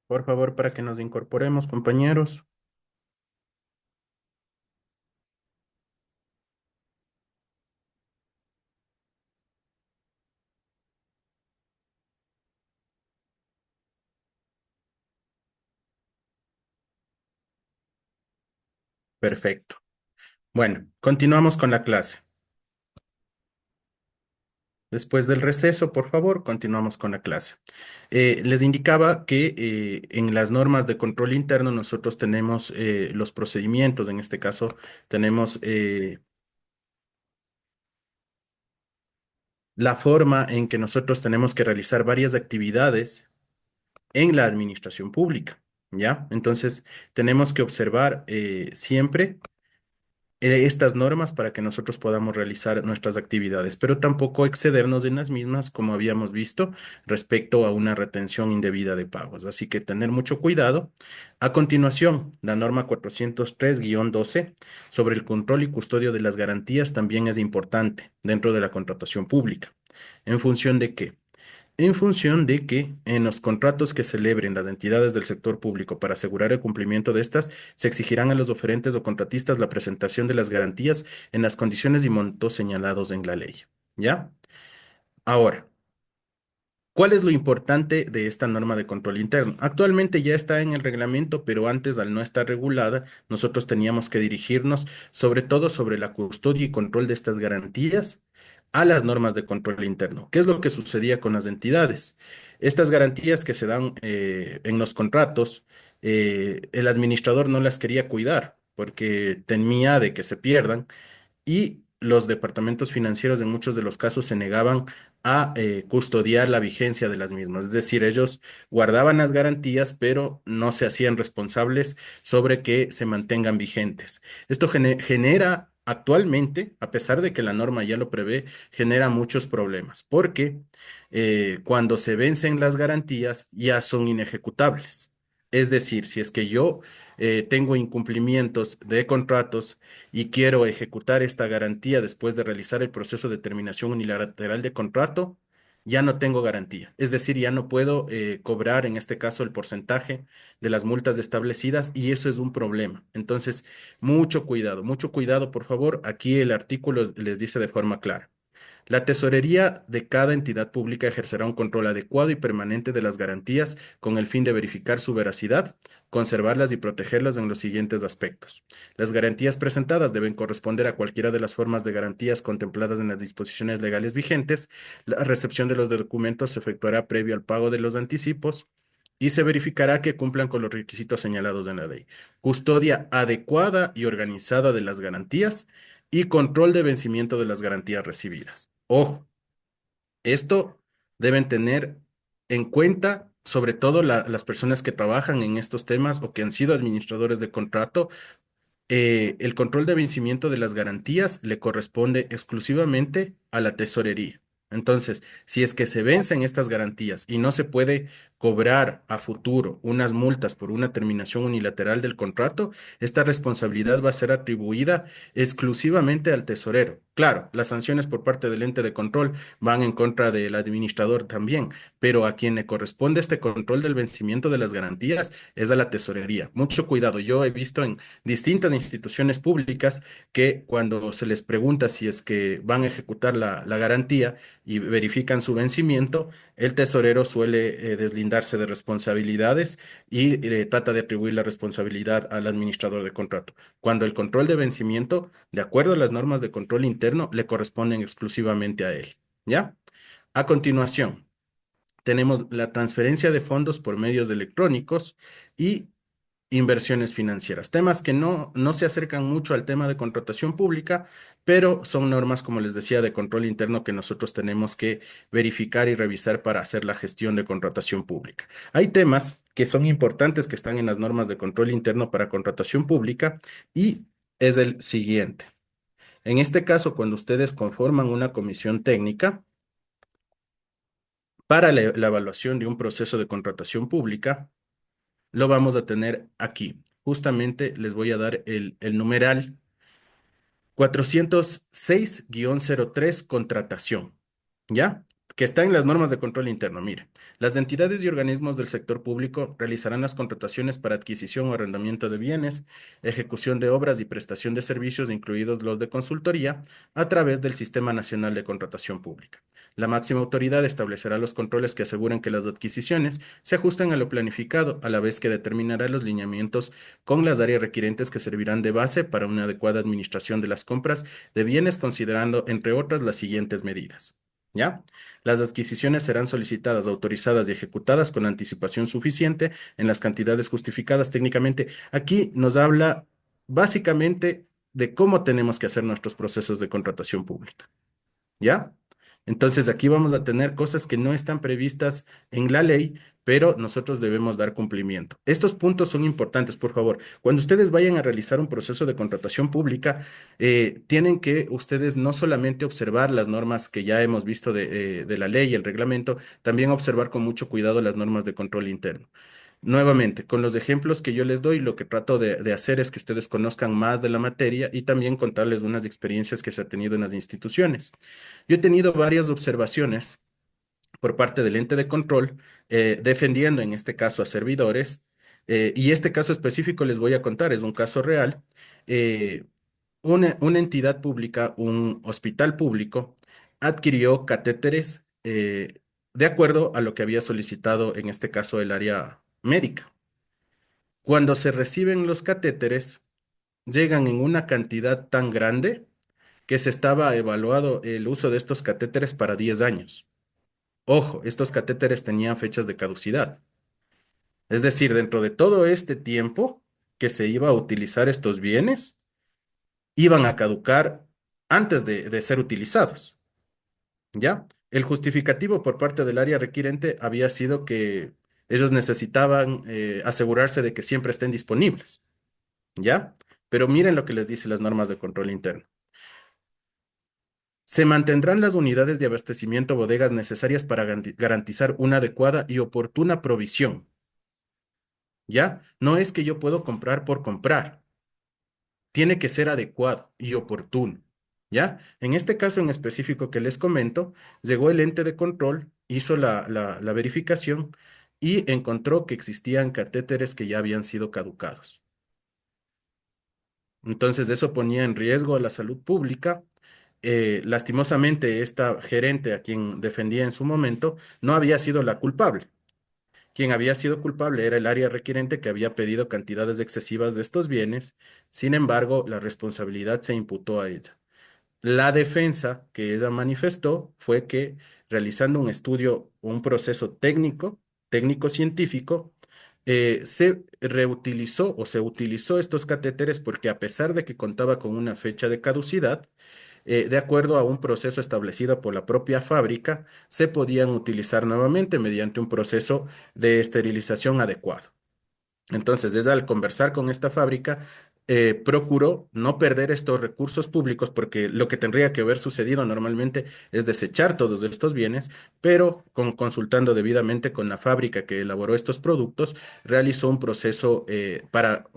Por favor, para que nos incorporemos, compañeros. Perfecto. Bueno, continuamos con la clase. Después del receso, por favor, continuamos con la clase. Les indicaba que en las normas de control interno nosotros tenemos los procedimientos. En este caso, tenemos la forma en que nosotros tenemos que realizar varias actividades en la administración pública. ¿Ya? Entonces, tenemos que observar siempre estas normas para que nosotros podamos realizar nuestras actividades, pero tampoco excedernos en las mismas, como habíamos visto, respecto a una retención indebida de pagos. Así que tener mucho cuidado. A continuación, la norma 403-12 sobre el control y custodio de las garantías también es importante dentro de la contratación pública. ¿En función de qué? En función de que en los contratos que celebren las entidades del sector público para asegurar el cumplimiento de estas, se exigirán a los oferentes o contratistas la presentación de las garantías en las condiciones y montos señalados en la ley. ¿Ya? Ahora, ¿cuál es lo importante de esta norma de control interno? Actualmente ya está en el reglamento, pero antes, al no estar regulada, nosotros teníamos que dirigirnos sobre todo sobre la custodia y control de estas garantías a las normas de control interno. ¿Qué es lo que sucedía con las entidades? Estas garantías que se dan en los contratos, el administrador no las quería cuidar porque temía de que se pierdan y los departamentos financieros en muchos de los casos se negaban a custodiar la vigencia de las mismas. Es decir, ellos guardaban las garantías, pero no se hacían responsables sobre que se mantengan vigentes. Esto genera actualmente, a pesar de que la norma ya lo prevé, genera muchos problemas, porque cuando se vencen las garantías ya son inejecutables. Es decir, si es que yo tengo incumplimientos de contratos y quiero ejecutar esta garantía después de realizar el proceso de terminación unilateral de contrato, ya no tengo garantía. Es decir, ya no puedo cobrar en este caso el porcentaje de las multas establecidas y eso es un problema. Entonces, mucho cuidado, por favor. Aquí el artículo les dice de forma clara. La tesorería de cada entidad pública ejercerá un control adecuado y permanente de las garantías con el fin de verificar su veracidad, conservarlas y protegerlas en los siguientes aspectos. Las garantías presentadas deben corresponder a cualquiera de las formas de garantías contempladas en las disposiciones legales vigentes. La recepción de los documentos se efectuará previo al pago de los anticipos y se verificará que cumplan con los requisitos señalados en la ley. Custodia adecuada y organizada de las garantías y control de vencimiento de las garantías recibidas. Ojo, esto deben tener en cuenta sobre todo las personas que trabajan en estos temas o que han sido administradores de contrato. El control de vencimiento de las garantías le corresponde exclusivamente a la tesorería. Entonces, si es que se vencen estas garantías y no se puede cobrar a futuro unas multas por una terminación unilateral del contrato, esta responsabilidad va a ser atribuida exclusivamente al tesorero. Claro, las sanciones por parte del ente de control van en contra del administrador también, pero a quien le corresponde este control del vencimiento de las garantías es a la tesorería. Mucho cuidado. Yo he visto en distintas instituciones públicas que cuando se les pregunta si es que van a ejecutar la garantía y verifican su vencimiento, el tesorero suele deslindarse de responsabilidades y trata de atribuir la responsabilidad al administrador de contrato, cuando el control de vencimiento, de acuerdo a las normas de control interno, le corresponden exclusivamente a él. ¿Ya? A continuación, tenemos la transferencia de fondos por medios de electrónicos y inversiones financieras, temas que no se acercan mucho al tema de contratación pública, pero son normas, como les decía, de control interno que nosotros tenemos que verificar y revisar para hacer la gestión de contratación pública. Hay temas que son importantes que están en las normas de control interno para contratación pública y es el siguiente. En este caso, cuando ustedes conforman una comisión técnica para la evaluación de un proceso de contratación pública, lo vamos a tener aquí. Justamente les voy a dar el numeral 406-03 contratación. ¿Ya? que está en las normas de control interno. Mire, las entidades y organismos del sector público realizarán las contrataciones para adquisición o arrendamiento de bienes, ejecución de obras y prestación de servicios, incluidos los de consultoría, a través del Sistema Nacional de Contratación Pública. La máxima autoridad establecerá los controles que aseguren que las adquisiciones se ajusten a lo planificado, a la vez que determinará los lineamientos con las áreas requirientes que servirán de base para una adecuada administración de las compras de bienes, considerando, entre otras, las siguientes medidas. ¿Ya? Las adquisiciones serán solicitadas, autorizadas y ejecutadas con anticipación suficiente en las cantidades justificadas técnicamente. Aquí nos habla básicamente de cómo tenemos que hacer nuestros procesos de contratación pública. ¿Ya? Entonces aquí vamos a tener cosas que no están previstas en la ley, pero nosotros debemos dar cumplimiento. Estos puntos son importantes, por favor. Cuando ustedes vayan a realizar un proceso de contratación pública, tienen que ustedes no solamente observar las normas que ya hemos visto de la ley y el reglamento, también observar con mucho cuidado las normas de control interno. Nuevamente, con los ejemplos que yo les doy, lo que trato de hacer es que ustedes conozcan más de la materia y también contarles unas experiencias que se ha tenido en las instituciones. Yo he tenido varias observaciones por parte del ente de control, defendiendo en este caso a servidores, y este caso específico les voy a contar, es un caso real. eh, una entidad pública, un hospital público, adquirió catéteres de acuerdo a lo que había solicitado en este caso el área médica. Cuando se reciben los catéteres, llegan en una cantidad tan grande que se estaba evaluado el uso de estos catéteres para 10 años. Ojo, estos catéteres tenían fechas de caducidad. Es decir, dentro de todo este tiempo que se iba a utilizar estos bienes, iban a caducar antes de ser utilizados. ¿Ya? El justificativo por parte del área requirente había sido que ellos necesitaban asegurarse de que siempre estén disponibles. ¿Ya? Pero miren lo que les dice las normas de control interno. Se mantendrán las unidades de abastecimiento bodegas necesarias para garantizar una adecuada y oportuna provisión. ¿Ya? No es que yo puedo comprar por comprar. Tiene que ser adecuado y oportuno. ¿Ya? En este caso en específico que les comento, llegó el ente de control, hizo la verificación y encontró que existían catéteres que ya habían sido caducados. Entonces, eso ponía en riesgo a la salud pública. Lastimosamente, esta gerente a quien defendía en su momento no había sido la culpable. Quien había sido culpable era el área requirente que había pedido cantidades excesivas de estos bienes. Sin embargo, la responsabilidad se imputó a ella. La defensa que ella manifestó fue que realizando un estudio, un proceso técnico, técnico-científico, se reutilizó o se utilizó estos catéteres porque a pesar de que contaba con una fecha de caducidad, de acuerdo a un proceso establecido por la propia fábrica, se podían utilizar nuevamente mediante un proceso de esterilización adecuado. Entonces, desde al conversar con esta fábrica, procuró no perder estos recursos públicos porque lo que tendría que haber sucedido normalmente es desechar todos estos bienes, pero consultando debidamente con la fábrica que elaboró estos productos, realizó un proceso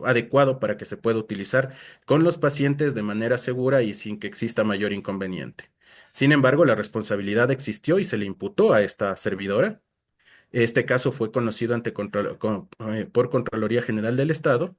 adecuado para que se pueda utilizar con los pacientes de manera segura y sin que exista mayor inconveniente. Sin embargo, la responsabilidad existió y se le imputó a esta servidora. Este caso fue conocido por Contraloría General del Estado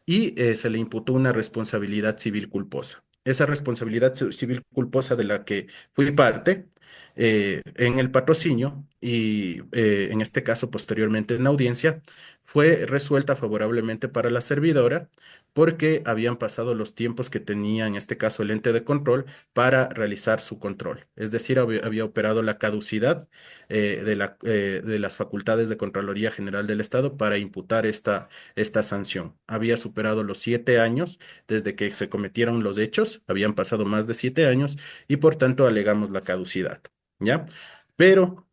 y se le imputó una responsabilidad civil culposa. Esa responsabilidad civil culposa de la que fui parte en el patrocinio y en este caso posteriormente en la audiencia fue resuelta favorablemente para la servidora porque habían pasado los tiempos que tenía en este caso el ente de control para realizar su control. Es decir, había operado la caducidad de las facultades de Contraloría General del Estado para imputar esta sanción. Había superado los 7 años desde que se cometieron los hechos, habían pasado más de 7 años y por tanto alegamos la caducidad, ¿ya? Pero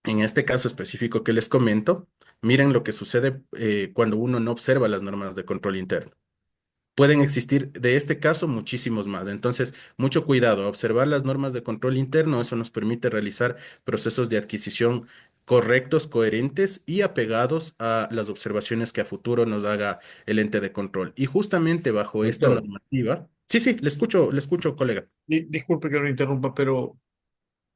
en este caso específico que les comento, miren lo que sucede cuando uno no observa las normas de control interno. Pueden existir de este caso muchísimos más. Entonces, mucho cuidado, observar las normas de control interno, eso nos permite realizar procesos de adquisición correctos, coherentes y apegados a las observaciones que a futuro nos haga el ente de control. Y justamente bajo esta Doctor, normativa, sí, sí, le escucho, colega. disculpe que lo interrumpa, pero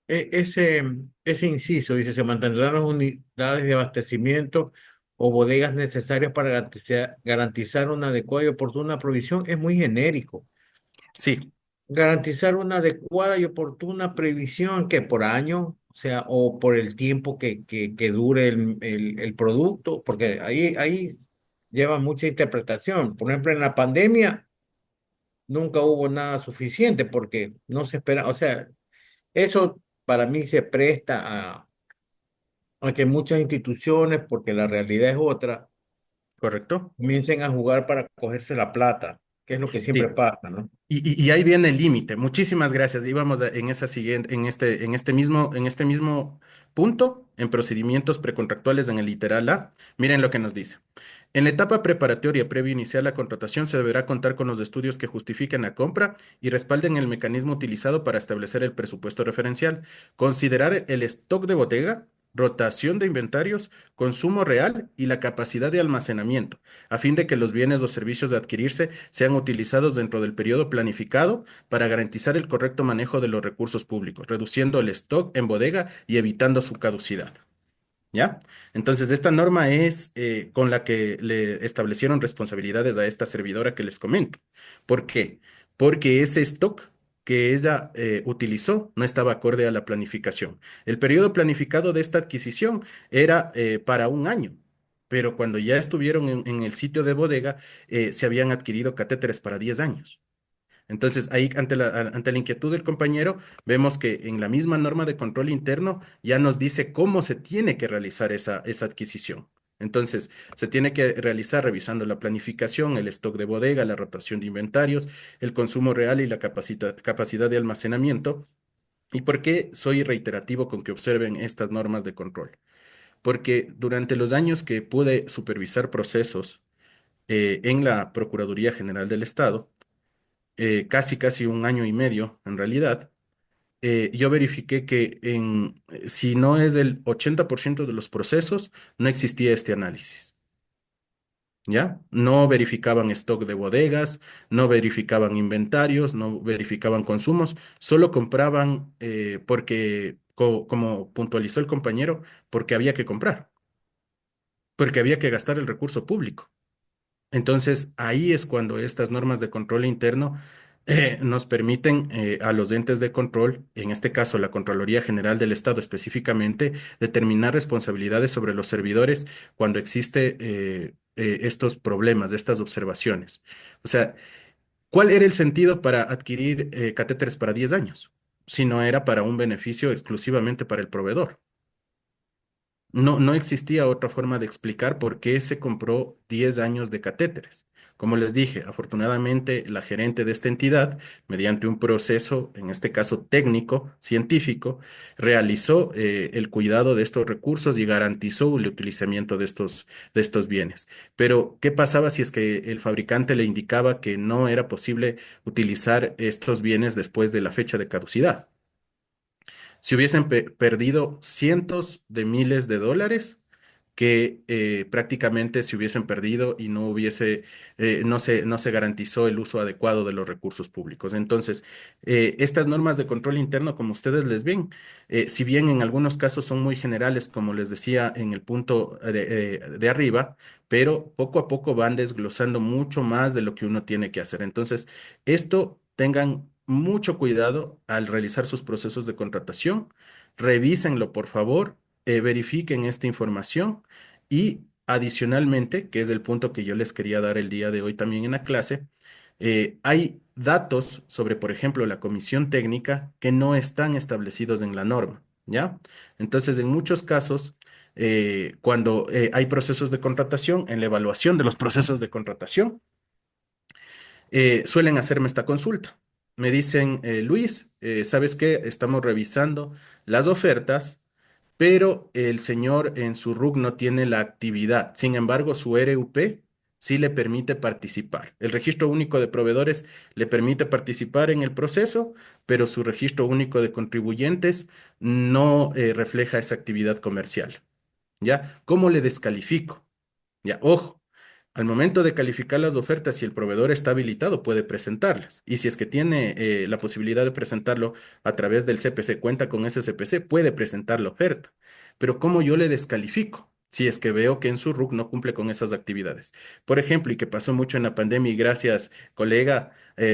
ese inciso dice, se mantendrán las unidades de abastecimiento o bodegas necesarias para garantizar una adecuada y oportuna provisión. Es muy genérico. Sí, Garantizar una adecuada y oportuna previsión que por año, o sea, o por el tiempo que dure el producto, porque ahí lleva mucha interpretación. Por ejemplo, en la pandemia nunca hubo nada suficiente porque no se espera, o sea, eso para mí se presta a que muchas instituciones, porque la realidad es otra, correcto. comiencen a jugar para cogerse la plata, que es lo que siempre Sí. pasa, ¿no? Y ahí viene el límite. Muchísimas gracias. Íbamos en esa siguiente, en este mismo punto, en procedimientos precontractuales en el literal A. Miren lo que nos dice. En la etapa preparatoria previa a iniciar la contratación se deberá contar con los estudios que justifiquen la compra y respalden el mecanismo utilizado para establecer el presupuesto referencial. Considerar el stock de bodega, rotación de inventarios, consumo real y la capacidad de almacenamiento, a fin de que los bienes o servicios de adquirirse sean utilizados dentro del periodo planificado para garantizar el correcto manejo de los recursos públicos, reduciendo el stock en bodega y evitando su caducidad. ¿Ya? Entonces, esta norma es con la que le establecieron responsabilidades a esta servidora que les comento. ¿Por qué? Porque ese stock que ella utilizó no estaba acorde a la planificación. El periodo planificado de esta adquisición era para un año, pero cuando ya estuvieron en el sitio de bodega, se habían adquirido catéteres para 10 años. Entonces, ahí, ante la inquietud del compañero, vemos que en la misma norma de control interno ya nos dice cómo se tiene que realizar esa adquisición. Entonces, se tiene que realizar revisando la planificación, el stock de bodega, la rotación de inventarios, el consumo real y la capacidad de almacenamiento. ¿Y por qué soy reiterativo con que observen estas normas de control? Porque durante los años que pude supervisar procesos en la Procuraduría General del Estado, casi un año y medio en realidad, yo verifiqué que si no es el 80% de los procesos, no existía este análisis. ¿Ya? No verificaban stock de bodegas, no verificaban inventarios, no verificaban consumos, solo compraban porque, como puntualizó el compañero, porque había que comprar, porque había que gastar el recurso público. Entonces, ahí es cuando estas normas de control interno nos permiten a los entes de control, en este caso la Contraloría General del Estado específicamente, determinar responsabilidades sobre los servidores cuando existe estos problemas, estas observaciones. O sea, ¿cuál era el sentido para adquirir catéteres para 10 años? Si no era para un beneficio exclusivamente para el proveedor. No existía otra forma de explicar por qué se compró 10 años de catéteres. Como les dije, afortunadamente la gerente de esta entidad, mediante un proceso, en este caso técnico, científico, realizó el cuidado de estos recursos y garantizó el utilizamiento de estos bienes. Pero, ¿qué pasaba si es que el fabricante le indicaba que no era posible utilizar estos bienes después de la fecha de caducidad? Se hubiesen perdido cientos de miles de dólares que prácticamente se hubiesen perdido y no se garantizó el uso adecuado de los recursos públicos. Entonces, estas normas de control interno, como ustedes les ven, si bien en algunos casos son muy generales, como les decía en el punto de arriba, pero poco a poco van desglosando mucho más de lo que uno tiene que hacer. Entonces, esto tengan mucho cuidado al realizar sus procesos de contratación. Revísenlo, por favor, verifiquen esta información y adicionalmente, que es el punto que yo les quería dar el día de hoy también en la clase, hay datos sobre, por ejemplo, la comisión técnica que no están establecidos en la norma, ¿ya? Entonces, en muchos casos, cuando hay procesos de contratación, en la evaluación de los procesos de contratación, suelen hacerme esta consulta. Me dicen, Luis, ¿sabes qué? Estamos revisando las ofertas, pero el señor en su RUC no tiene la actividad. Sin embargo, su RUP sí le permite participar. El registro único de proveedores le permite participar en el proceso, pero su registro único de contribuyentes no refleja esa actividad comercial. ¿Ya? ¿Cómo le descalifico? Ya, ojo. Al momento de calificar las ofertas, si el proveedor está habilitado, puede presentarlas. Y si es que tiene la posibilidad de presentarlo a través del CPC, cuenta con ese CPC, puede presentar la oferta. Pero ¿cómo yo le descalifico? Si es que veo que en su RUC no cumple con esas actividades. Por ejemplo, y que pasó mucho en la pandemia, y gracias, colega,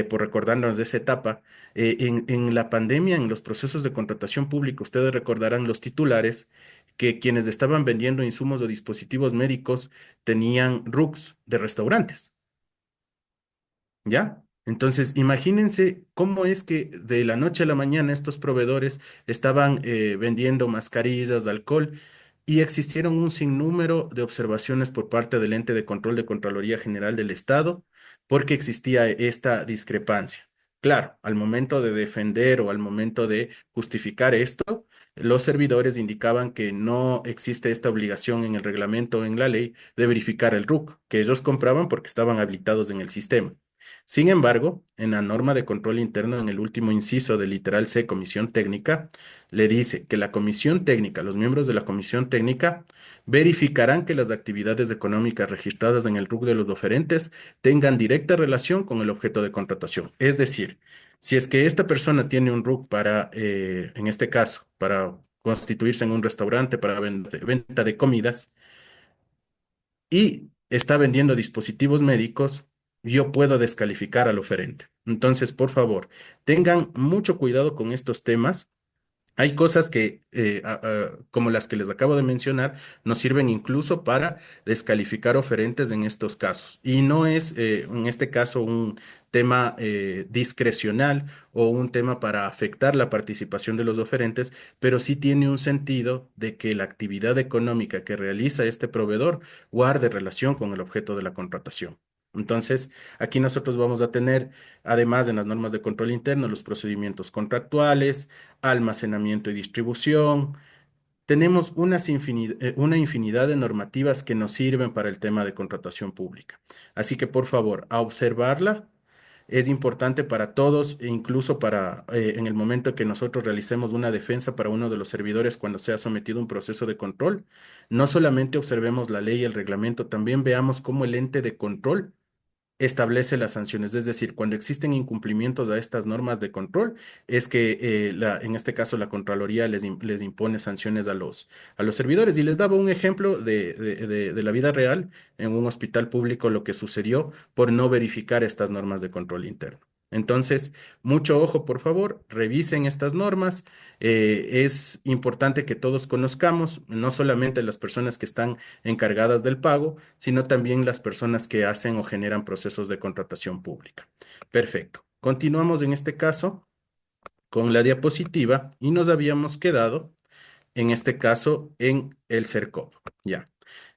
por recordarnos de esa etapa, en la pandemia, en los procesos de contratación pública, ustedes recordarán los titulares que quienes estaban vendiendo insumos o dispositivos médicos tenían RUCs de restaurantes, ¿ya? Entonces, imagínense cómo es que de la noche a la mañana estos proveedores estaban vendiendo mascarillas, alcohol, y existieron un sinnúmero de observaciones por parte del ente de control de Contraloría General del Estado, porque existía esta discrepancia. Claro, al momento de defender o al momento de justificar esto, los servidores indicaban que no existe esta obligación en el reglamento o en la ley de verificar el RUC, que ellos compraban porque estaban habilitados en el sistema. Sin embargo, en la norma de control interno, en el último inciso del literal C, comisión técnica, le dice que la comisión técnica, los miembros de la comisión técnica, verificarán que las actividades económicas registradas en el RUC de los oferentes tengan directa relación con el objeto de contratación. Es decir, si es que esta persona tiene un RUC para, en este caso, para constituirse en un restaurante para venta de comidas, y está vendiendo dispositivos médicos, yo puedo descalificar al oferente. Entonces, por favor, tengan mucho cuidado con estos temas. Hay cosas que, como las que les acabo de mencionar, nos sirven incluso para descalificar oferentes en estos casos. Y no es, en este caso, un tema discrecional o un tema para afectar la participación de los oferentes, pero sí tiene un sentido de que la actividad económica que realiza este proveedor guarde relación con el objeto de la contratación. Entonces, aquí nosotros vamos a tener, además en las normas de control interno, los procedimientos contractuales, almacenamiento y distribución. Tenemos una infinidad de normativas que nos sirven para el tema de contratación pública. Así que, por favor, a observarla. Es importante para todos e incluso para en el momento que nosotros realicemos una defensa para uno de los servidores cuando sea sometido a un proceso de control, no solamente observemos la ley y el reglamento, también veamos cómo el ente de control establece las sanciones. Es decir, cuando existen incumplimientos a estas normas de control, es que en este caso la Contraloría les impone sanciones a los servidores. Y les daba un ejemplo de la vida real en un hospital público, lo que sucedió por no verificar estas normas de control interno. Entonces, mucho ojo, por favor, revisen estas normas. Es importante que todos conozcamos, no solamente las personas que están encargadas del pago, sino también las personas que hacen o generan procesos de contratación pública. Perfecto. Continuamos en este caso con la diapositiva y nos habíamos quedado, en este caso, en el CERCOP. Ya.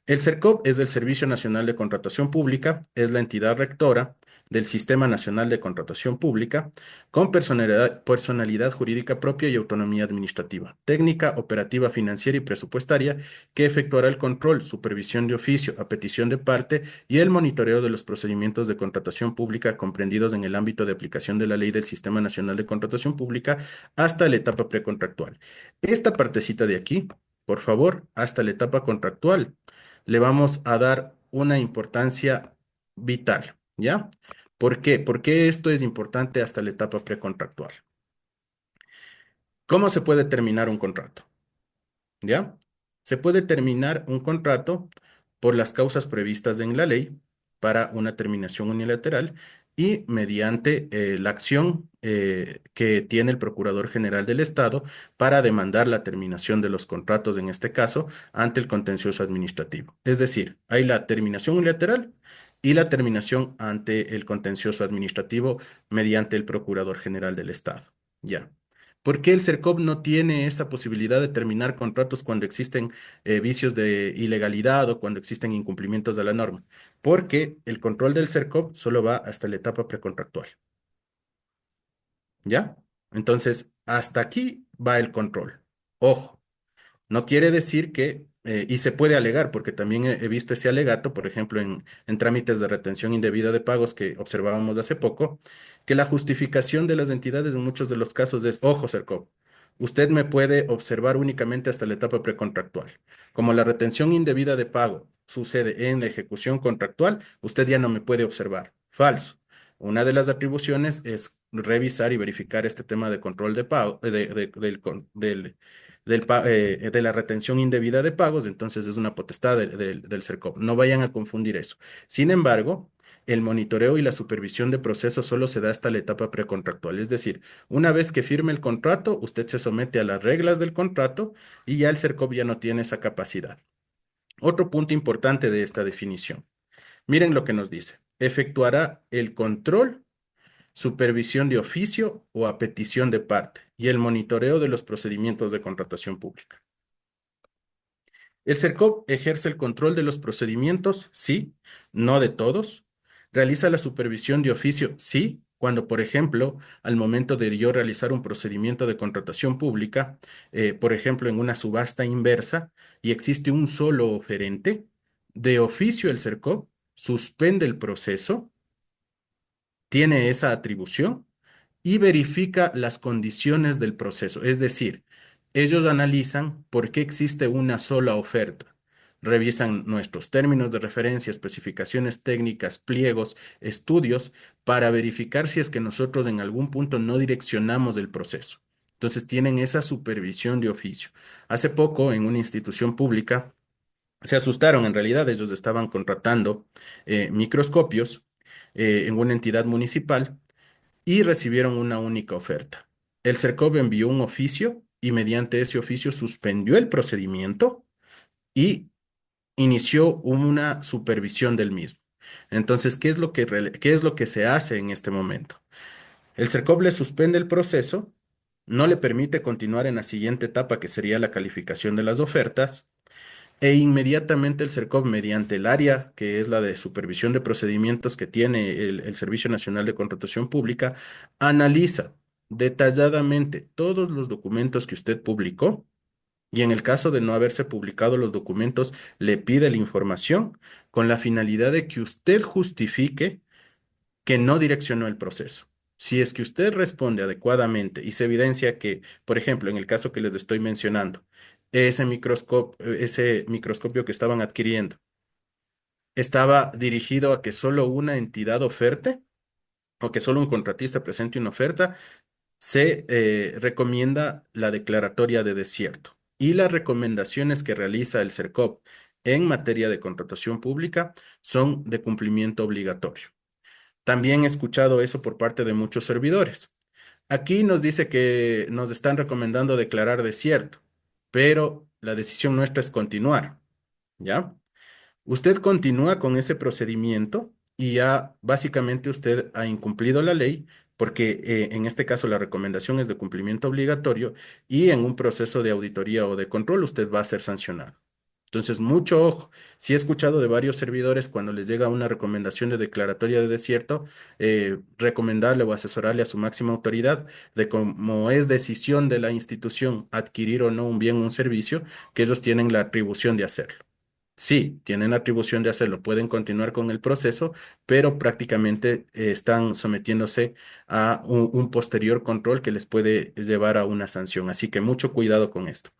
El CERCOP es el Servicio Nacional de Contratación Pública, es la entidad rectora del Sistema Nacional de Contratación Pública, con personalidad jurídica propia y autonomía administrativa, técnica, operativa, financiera y presupuestaria, que efectuará el control, supervisión de oficio, a petición de parte y el monitoreo de los procedimientos de contratación pública comprendidos en el ámbito de aplicación de la ley del Sistema Nacional de Contratación Pública hasta la etapa precontractual. Esta partecita de aquí, por favor, hasta la etapa contractual le vamos a dar una importancia vital, ¿ya? ¿Por qué? Porque esto es importante hasta la etapa precontractual. ¿Cómo se puede terminar un contrato? ¿Ya? Se puede terminar un contrato por las causas previstas en la ley para una terminación unilateral y mediante la acción que tiene el Procurador General del Estado para demandar la terminación de los contratos, en este caso, ante el contencioso administrativo. Es decir, hay la terminación unilateral y la terminación ante el contencioso administrativo mediante el Procurador General del Estado. Ya. ¿Por qué el CERCOP no tiene esa posibilidad de terminar contratos cuando existen vicios de ilegalidad o cuando existen incumplimientos de la norma? Porque el control del CERCOP solo va hasta la etapa precontractual, ¿ya? Entonces, hasta aquí va el control. Ojo. No quiere decir que, y se puede alegar, porque también he visto ese alegato, por ejemplo, en trámites de retención indebida de pagos que observábamos hace poco, que la justificación de las entidades en muchos de los casos es, ojo, Sercop, usted me puede observar únicamente hasta la etapa precontractual. Como la retención indebida de pago sucede en la ejecución contractual, usted ya no me puede observar. Falso. Una de las atribuciones es revisar y verificar este tema de control de pago, de la retención indebida de pagos, entonces es una potestad del CERCOP. No vayan a confundir eso. Sin embargo, el monitoreo y la supervisión de procesos solo se da hasta la etapa precontractual, es decir, una vez que firme el contrato, usted se somete a las reglas del contrato y ya el CERCOP ya no tiene esa capacidad. Otro punto importante de esta definición. Miren lo que nos dice. Efectuará el control, supervisión de oficio o a petición de parte y el monitoreo de los procedimientos de contratación pública. El CERCOP ejerce el control de los procedimientos, sí, no de todos. Realiza la supervisión de oficio, sí, cuando, por ejemplo, al momento de yo realizar un procedimiento de contratación pública, por ejemplo, en una subasta inversa y existe un solo oferente, de oficio el CERCOP suspende el proceso, tiene esa atribución y verifica las condiciones del proceso. Es decir, ellos analizan por qué existe una sola oferta. Revisan nuestros términos de referencia, especificaciones técnicas, pliegos, estudios, para verificar si es que nosotros en algún punto no direccionamos el proceso. Entonces tienen esa supervisión de oficio. Hace poco, en una institución pública, se asustaron, en realidad ellos estaban contratando microscopios en una entidad municipal y recibieron una única oferta. El CERCOV envió un oficio y mediante ese oficio suspendió el procedimiento y inició una supervisión del mismo. Entonces, ¿qué es lo que se hace en este momento? El CERCOV le suspende el proceso, no le permite continuar en la siguiente etapa, que sería la calificación de las ofertas, e inmediatamente el CERCOV, mediante el área que es la de supervisión de procedimientos que tiene el Servicio Nacional de Contratación Pública, analiza detalladamente todos los documentos que usted publicó y en el caso de no haberse publicado los documentos, le pide la información con la finalidad de que usted justifique que no direccionó el proceso. Si es que usted responde adecuadamente y se evidencia que, por ejemplo, en el caso que les estoy mencionando, ese microscopio que estaban adquiriendo estaba dirigido a que solo una entidad oferte o que solo un contratista presente una oferta, se recomienda la declaratoria de desierto. Y las recomendaciones que realiza el CERCOP en materia de contratación pública son de cumplimiento obligatorio. También he escuchado eso por parte de muchos servidores. Aquí nos dice que nos están recomendando declarar desierto, pero la decisión nuestra es continuar, ¿ya? Usted continúa con ese procedimiento y ya básicamente usted ha incumplido la ley porque en este caso la recomendación es de cumplimiento obligatorio y en un proceso de auditoría o de control usted va a ser sancionado. Entonces, mucho ojo. Sí he escuchado de varios servidores cuando les llega una recomendación de declaratoria de desierto, recomendarle o asesorarle a su máxima autoridad de cómo es decisión de la institución adquirir o no un bien o un servicio, que ellos tienen la atribución de hacerlo. Sí, tienen la atribución de hacerlo, pueden continuar con el proceso, pero prácticamente están sometiéndose a un posterior control que les puede llevar a una sanción. Así que mucho cuidado con esto.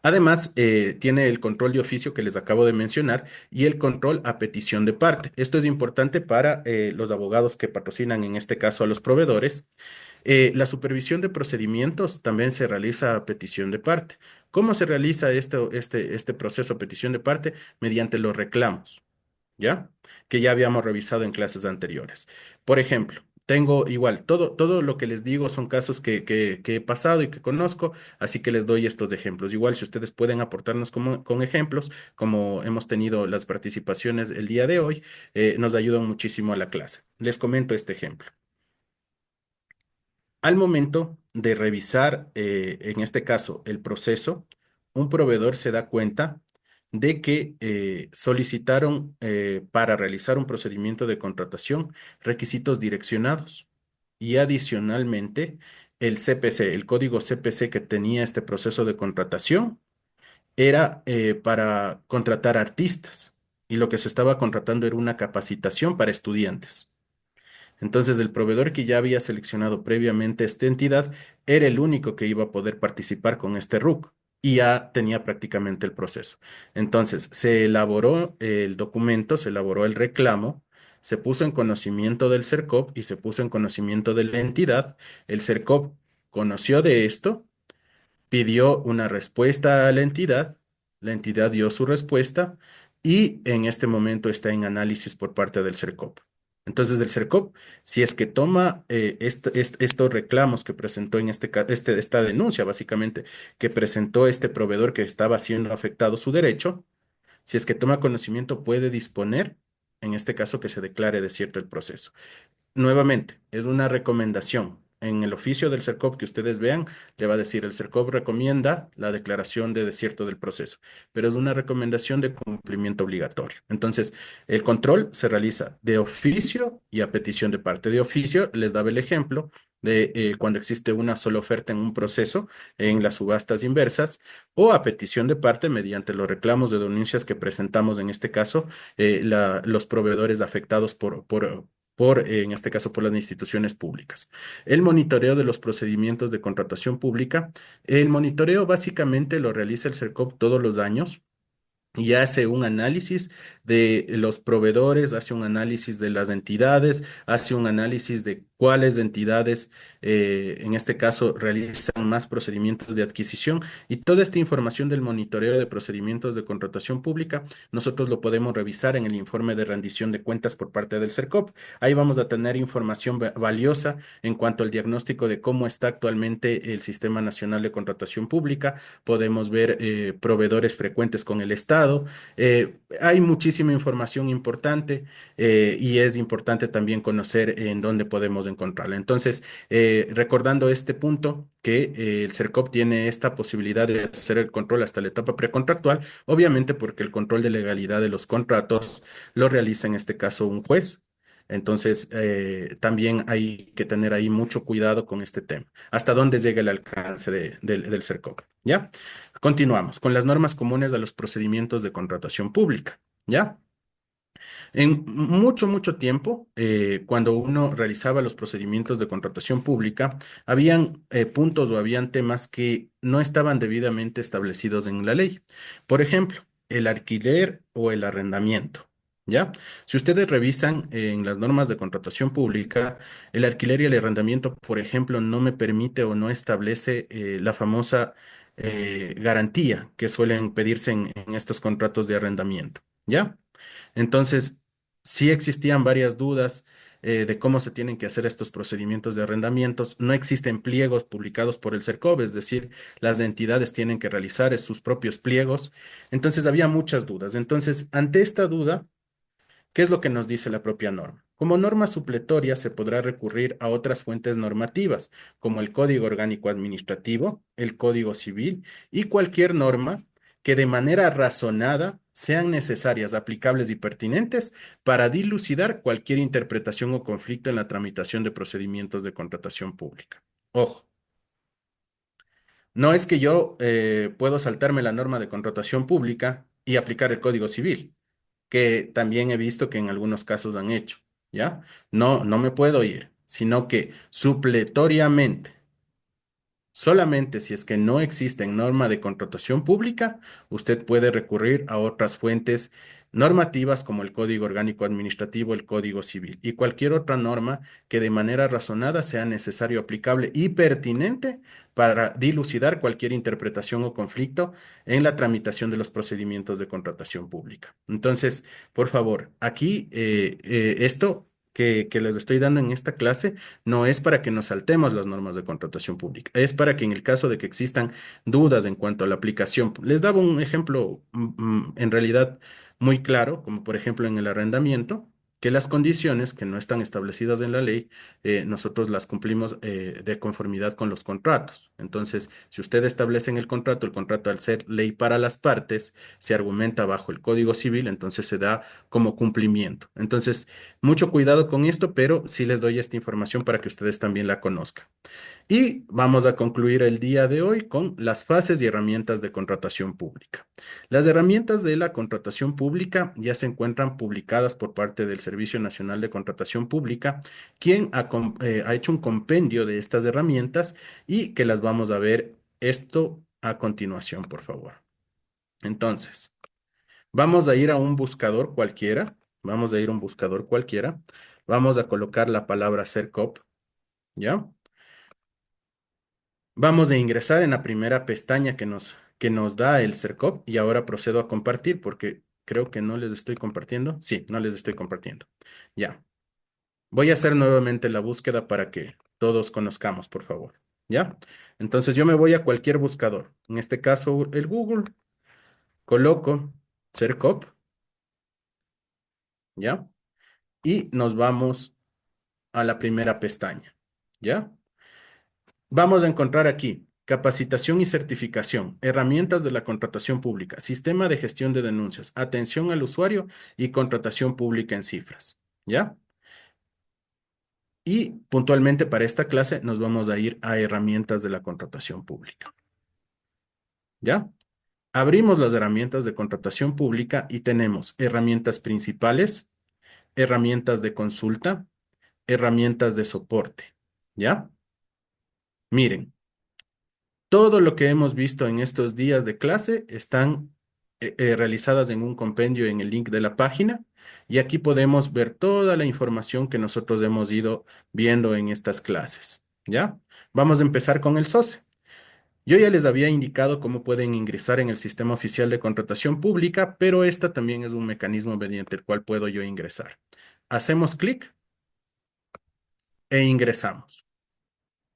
Además, tiene el control de oficio que les acabo de mencionar y el control a petición de parte. Esto es importante para los abogados que patrocinan, en este caso, a los proveedores. La supervisión de procedimientos también se realiza a petición de parte. ¿Cómo se realiza este proceso a petición de parte? Mediante los reclamos. ¿Ya? Que ya habíamos revisado en clases anteriores. Por ejemplo, tengo igual, todo lo que les digo son casos que he pasado y que conozco, así que les doy estos ejemplos. Igual, si ustedes pueden aportarnos con ejemplos, como hemos tenido las participaciones el día de hoy, nos ayudan muchísimo a la clase. Les comento este ejemplo. Al momento de revisar, en este caso, el proceso, un proveedor se da cuenta de que solicitaron para realizar un procedimiento de contratación requisitos direccionados y adicionalmente el CPC, el código CPC que tenía este proceso de contratación era para contratar artistas y lo que se estaba contratando era una capacitación para estudiantes. Entonces, el proveedor que ya había seleccionado previamente esta entidad era el único que iba a poder participar con este RUC. y ya tenía prácticamente el proceso. Entonces, se elaboró el documento, se elaboró el reclamo, se puso en conocimiento del CERCOP y se puso en conocimiento de la entidad. El CERCOP conoció de esto, pidió una respuesta a la entidad dio su respuesta y en este momento está en análisis por parte del CERCOP. Entonces, el CERCOP, si es que toma estos reclamos que presentó en esta denuncia, básicamente, que presentó este proveedor que estaba siendo afectado su derecho, si es que toma conocimiento, puede disponer, en este caso, que se declare desierto el proceso. Nuevamente, es una recomendación. En el oficio del CERCOP que ustedes vean, le va a decir, el CERCOP recomienda la declaración de desierto del proceso, pero es una recomendación de cumplimiento obligatorio. Entonces, el control se realiza de oficio y a petición de parte. De oficio, les daba el ejemplo de cuando existe una sola oferta en un proceso, en las subastas inversas, o a petición de parte mediante los reclamos de denuncias que presentamos, en este caso, los proveedores afectados en este caso, por las instituciones públicas. El monitoreo de los procedimientos de contratación pública. El monitoreo básicamente lo realiza el CERCOP todos los años y hace un análisis de los proveedores, hace un análisis de las entidades, hace un análisis de cuáles entidades, en este caso, realizan más procedimientos de adquisición y toda esta información del monitoreo de procedimientos de contratación pública, nosotros lo podemos revisar en el informe de rendición de cuentas por parte del CERCOP. Ahí vamos a tener información valiosa en cuanto al diagnóstico de cómo está actualmente el Sistema Nacional de Contratación Pública. Podemos ver proveedores frecuentes con el Estado. Hay muchísima información importante y es importante también conocer en dónde podemos encontrarla. Entonces, recordando este punto, que el CERCOP tiene esta posibilidad de hacer el control hasta la etapa precontractual, obviamente porque el control de legalidad de los contratos lo realiza en este caso un juez. Entonces, también hay que tener ahí mucho cuidado con este tema. ¿Hasta dónde llega el alcance del CERCOP? ¿Ya? Continuamos con las normas comunes a los procedimientos de contratación pública. ¿Ya? En mucho tiempo, cuando uno realizaba los procedimientos de contratación pública, habían puntos o habían temas que no estaban debidamente establecidos en la ley. Por ejemplo, el alquiler o el arrendamiento. ¿Ya? Si ustedes revisan en las normas de contratación pública, el alquiler y el arrendamiento, por ejemplo, no me permite o no establece la famosa garantía que suelen pedirse en estos contratos de arrendamiento. ¿Ya? Entonces, sí existían varias dudas de cómo se tienen que hacer estos procedimientos de arrendamientos. No existen pliegos publicados por el CERCOV, es decir, las entidades tienen que realizar sus propios pliegos. Entonces, había muchas dudas. Entonces, ante esta duda, ¿qué es lo que nos dice la propia norma? Como norma supletoria se podrá recurrir a otras fuentes normativas, como el Código Orgánico Administrativo, el Código Civil y cualquier norma que de manera razonada sean necesarias, aplicables y pertinentes para dilucidar cualquier interpretación o conflicto en la tramitación de procedimientos de contratación pública. Ojo, no es que yo puedo saltarme la norma de contratación pública y aplicar el Código Civil, que también he visto que en algunos casos han hecho, ¿ya? No, no me puedo ir, sino que supletoriamente, solamente si es que no existe en norma de contratación pública, usted puede recurrir a otras fuentes normativas como el Código Orgánico Administrativo, el Código Civil y cualquier otra norma que de manera razonada sea necesario, aplicable y pertinente para dilucidar cualquier interpretación o conflicto en la tramitación de los procedimientos de contratación pública. Entonces, por favor, aquí esto que les estoy dando en esta clase no es para que nos saltemos las normas de contratación pública, es para que en el caso de que existan dudas en cuanto a la aplicación, les daba un ejemplo en realidad muy claro, como por ejemplo en el arrendamiento, que las condiciones que no están establecidas en la ley, nosotros las cumplimos de conformidad con los contratos. Entonces, si usted establece en el contrato al ser ley para las partes, se argumenta bajo el Código Civil, entonces se da como cumplimiento. Entonces, mucho cuidado con esto, pero sí les doy esta información para que ustedes también la conozcan. Y vamos a concluir el día de hoy con las fases y herramientas de contratación pública. Las herramientas de la contratación pública ya se encuentran publicadas por parte del Servicio Nacional de Contratación Pública, quien ha hecho un compendio de estas herramientas y que las vamos a ver esto a continuación, por favor. Entonces, vamos a ir a un buscador cualquiera. Vamos a ir a un buscador cualquiera. Vamos a colocar la palabra CERCOP, ¿ya? Vamos a ingresar en la primera pestaña que nos da el CERCOP y ahora procedo a compartir porque creo que no les estoy compartiendo. Sí, no les estoy compartiendo. Ya. Voy a hacer nuevamente la búsqueda para que todos conozcamos, por favor. ¿Ya? Entonces yo me voy a cualquier buscador. En este caso, el Google. Coloco CERCOP, ¿ya? Y nos vamos a la primera pestaña, ¿ya? Vamos a encontrar aquí capacitación y certificación, herramientas de la contratación pública, sistema de gestión de denuncias, atención al usuario y contratación pública en cifras, ¿ya? Y puntualmente para esta clase nos vamos a ir a herramientas de la contratación pública, ¿ya? Abrimos las herramientas de contratación pública y tenemos herramientas principales, herramientas de consulta, herramientas de soporte, ¿ya? Miren, todo lo que hemos visto en estos días de clase están realizadas en un compendio en el link de la página y aquí podemos ver toda la información que nosotros hemos ido viendo en estas clases, ¿ya? Vamos a empezar con el SOCE. Yo ya les había indicado cómo pueden ingresar en el sistema oficial de contratación pública, pero esta también es un mecanismo mediante el cual puedo yo ingresar. Hacemos clic e ingresamos.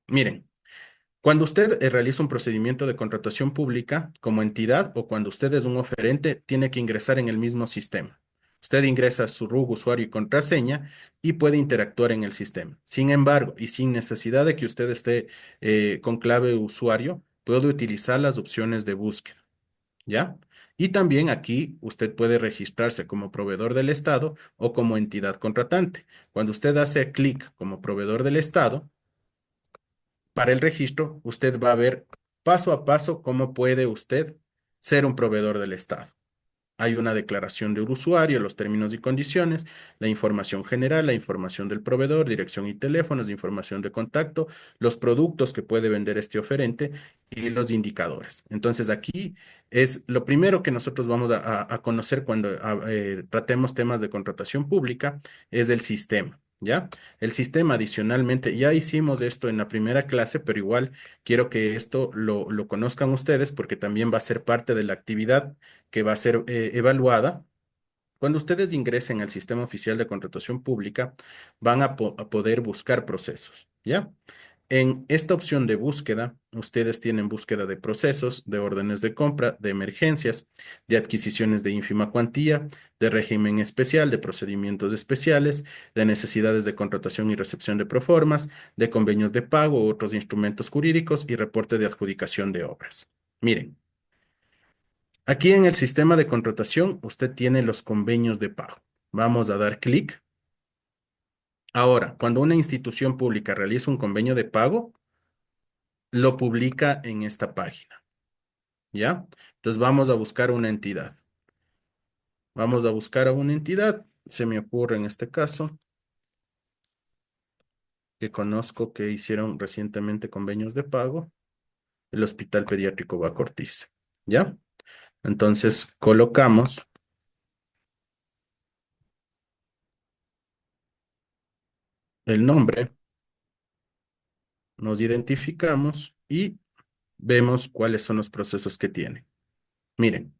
Miren, cuando usted realiza un procedimiento de contratación pública como entidad o cuando usted es un oferente, tiene que ingresar en el mismo sistema. Usted ingresa su RUG, usuario y contraseña y puede interactuar en el sistema. Sin embargo, y sin necesidad de que usted esté con clave de usuario, puede utilizar las opciones de búsqueda, ¿ya? Y también aquí usted puede registrarse como proveedor del Estado o como entidad contratante. Cuando usted hace clic como proveedor del Estado, para el registro, usted va a ver paso a paso cómo puede usted ser un proveedor del Estado. Hay una declaración del usuario, los términos y condiciones, la información general, la información del proveedor, dirección y teléfonos, información de contacto, los productos que puede vender este oferente y los indicadores. Entonces aquí es lo primero que nosotros vamos a conocer cuando tratemos temas de contratación pública, es el sistema. ¿Ya? El sistema adicionalmente, ya hicimos esto en la primera clase, pero igual quiero que esto lo conozcan ustedes porque también va a ser parte de la actividad que va a ser evaluada. Cuando ustedes ingresen al sistema oficial de contratación pública, van a poder buscar procesos, ¿ya? En esta opción de búsqueda, ustedes tienen búsqueda de procesos, de órdenes de compra, de emergencias, de adquisiciones de ínfima cuantía, de régimen especial, de procedimientos especiales, de necesidades de contratación y recepción de proformas, de convenios de pago u otros instrumentos jurídicos y reporte de adjudicación de obras. Miren. Aquí en el sistema de contratación, usted tiene los convenios de pago. Vamos a dar clic. Ahora, cuando una institución pública realiza un convenio de pago, lo publica en esta página, ¿ya? Entonces vamos a buscar una entidad. Vamos a buscar a una entidad. Se me ocurre en este caso que conozco que hicieron recientemente convenios de pago, el Hospital Pediátrico Bacortiz, ¿ya? Entonces colocamos el nombre, nos identificamos y vemos cuáles son los procesos que tiene. Miren,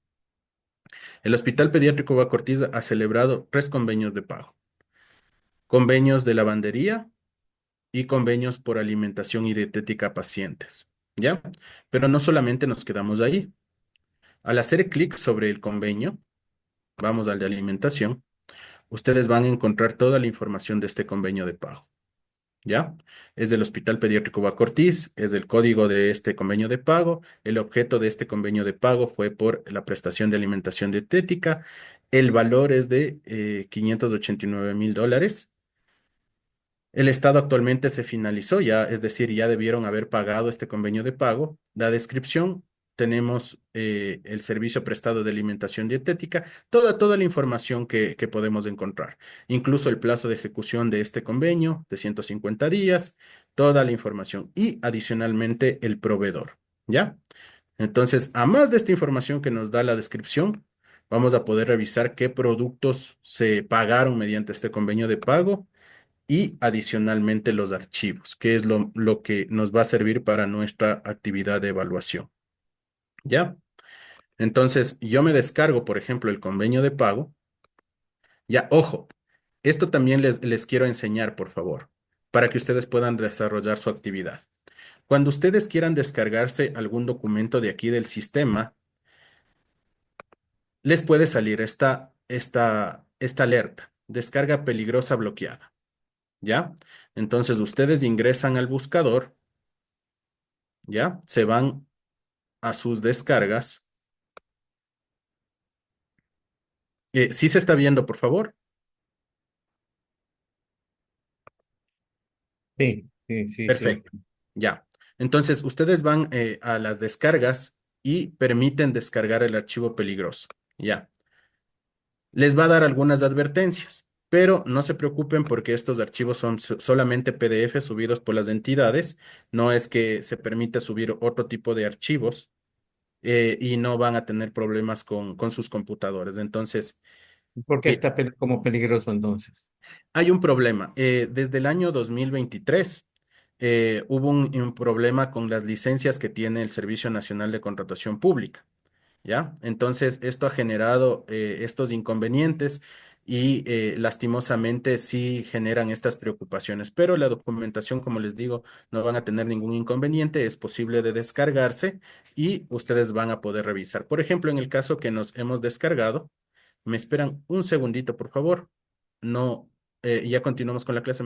el Hospital Pediátrico Bacortiza ha celebrado 3 convenios de pago, convenios de lavandería y convenios por alimentación y dietética a pacientes, ¿ya? Pero no solamente nos quedamos ahí. Al hacer clic sobre el convenio, vamos al de alimentación, ustedes van a encontrar toda la información de este convenio de pago. ¿Ya? Es del Hospital Pediátrico Bacortiz, es el código de este convenio de pago. El objeto de este convenio de pago fue por la prestación de alimentación dietética. El valor es de $589,000. El estado actualmente se finalizó ya, es decir, ya debieron haber pagado este convenio de pago. La descripción, tenemos el servicio prestado de alimentación dietética, toda la información que podemos encontrar, incluso el plazo de ejecución de este convenio de 150 días, toda la información y adicionalmente el proveedor, ¿ya? Entonces, a más de esta información que nos da la descripción, vamos a poder revisar qué productos se pagaron mediante este convenio de pago y adicionalmente los archivos, que es lo que nos va a servir para nuestra actividad de evaluación. ¿Ya? Entonces, yo me descargo, por ejemplo, el convenio de pago. Ya, ojo, esto también les quiero enseñar, por favor, para que ustedes puedan desarrollar su actividad. Cuando ustedes quieran descargarse algún documento de aquí del sistema, les puede salir esta alerta, descarga peligrosa bloqueada, ¿ya? Entonces ustedes ingresan al buscador, ¿ya? Se van a sus descargas. ¿Sí se está viendo, por favor? Sí, sí, sí, sí. Perfecto, ya. Entonces ustedes van a las descargas y permiten descargar el archivo peligroso, ¿ya? Les va a dar algunas advertencias, pero no se preocupen porque estos archivos son solamente PDF subidos por las entidades, no es que se permite subir otro tipo de archivos y no van a tener problemas con sus computadores. Entonces, ¿Por qué eh, está como peligroso entonces? hay un problema. Desde el año 2023 hubo un problema con las licencias que tiene el Servicio Nacional de Contratación Pública. ¿Ya? Entonces, esto ha generado estos inconvenientes y lastimosamente sí generan estas preocupaciones, pero la documentación, como les digo, no van a tener ningún inconveniente, es posible de descargarse y ustedes van a poder revisar. Por ejemplo, en el caso que nos hemos descargado, me esperan un segundito, por favor. No, ya continuamos con la clase.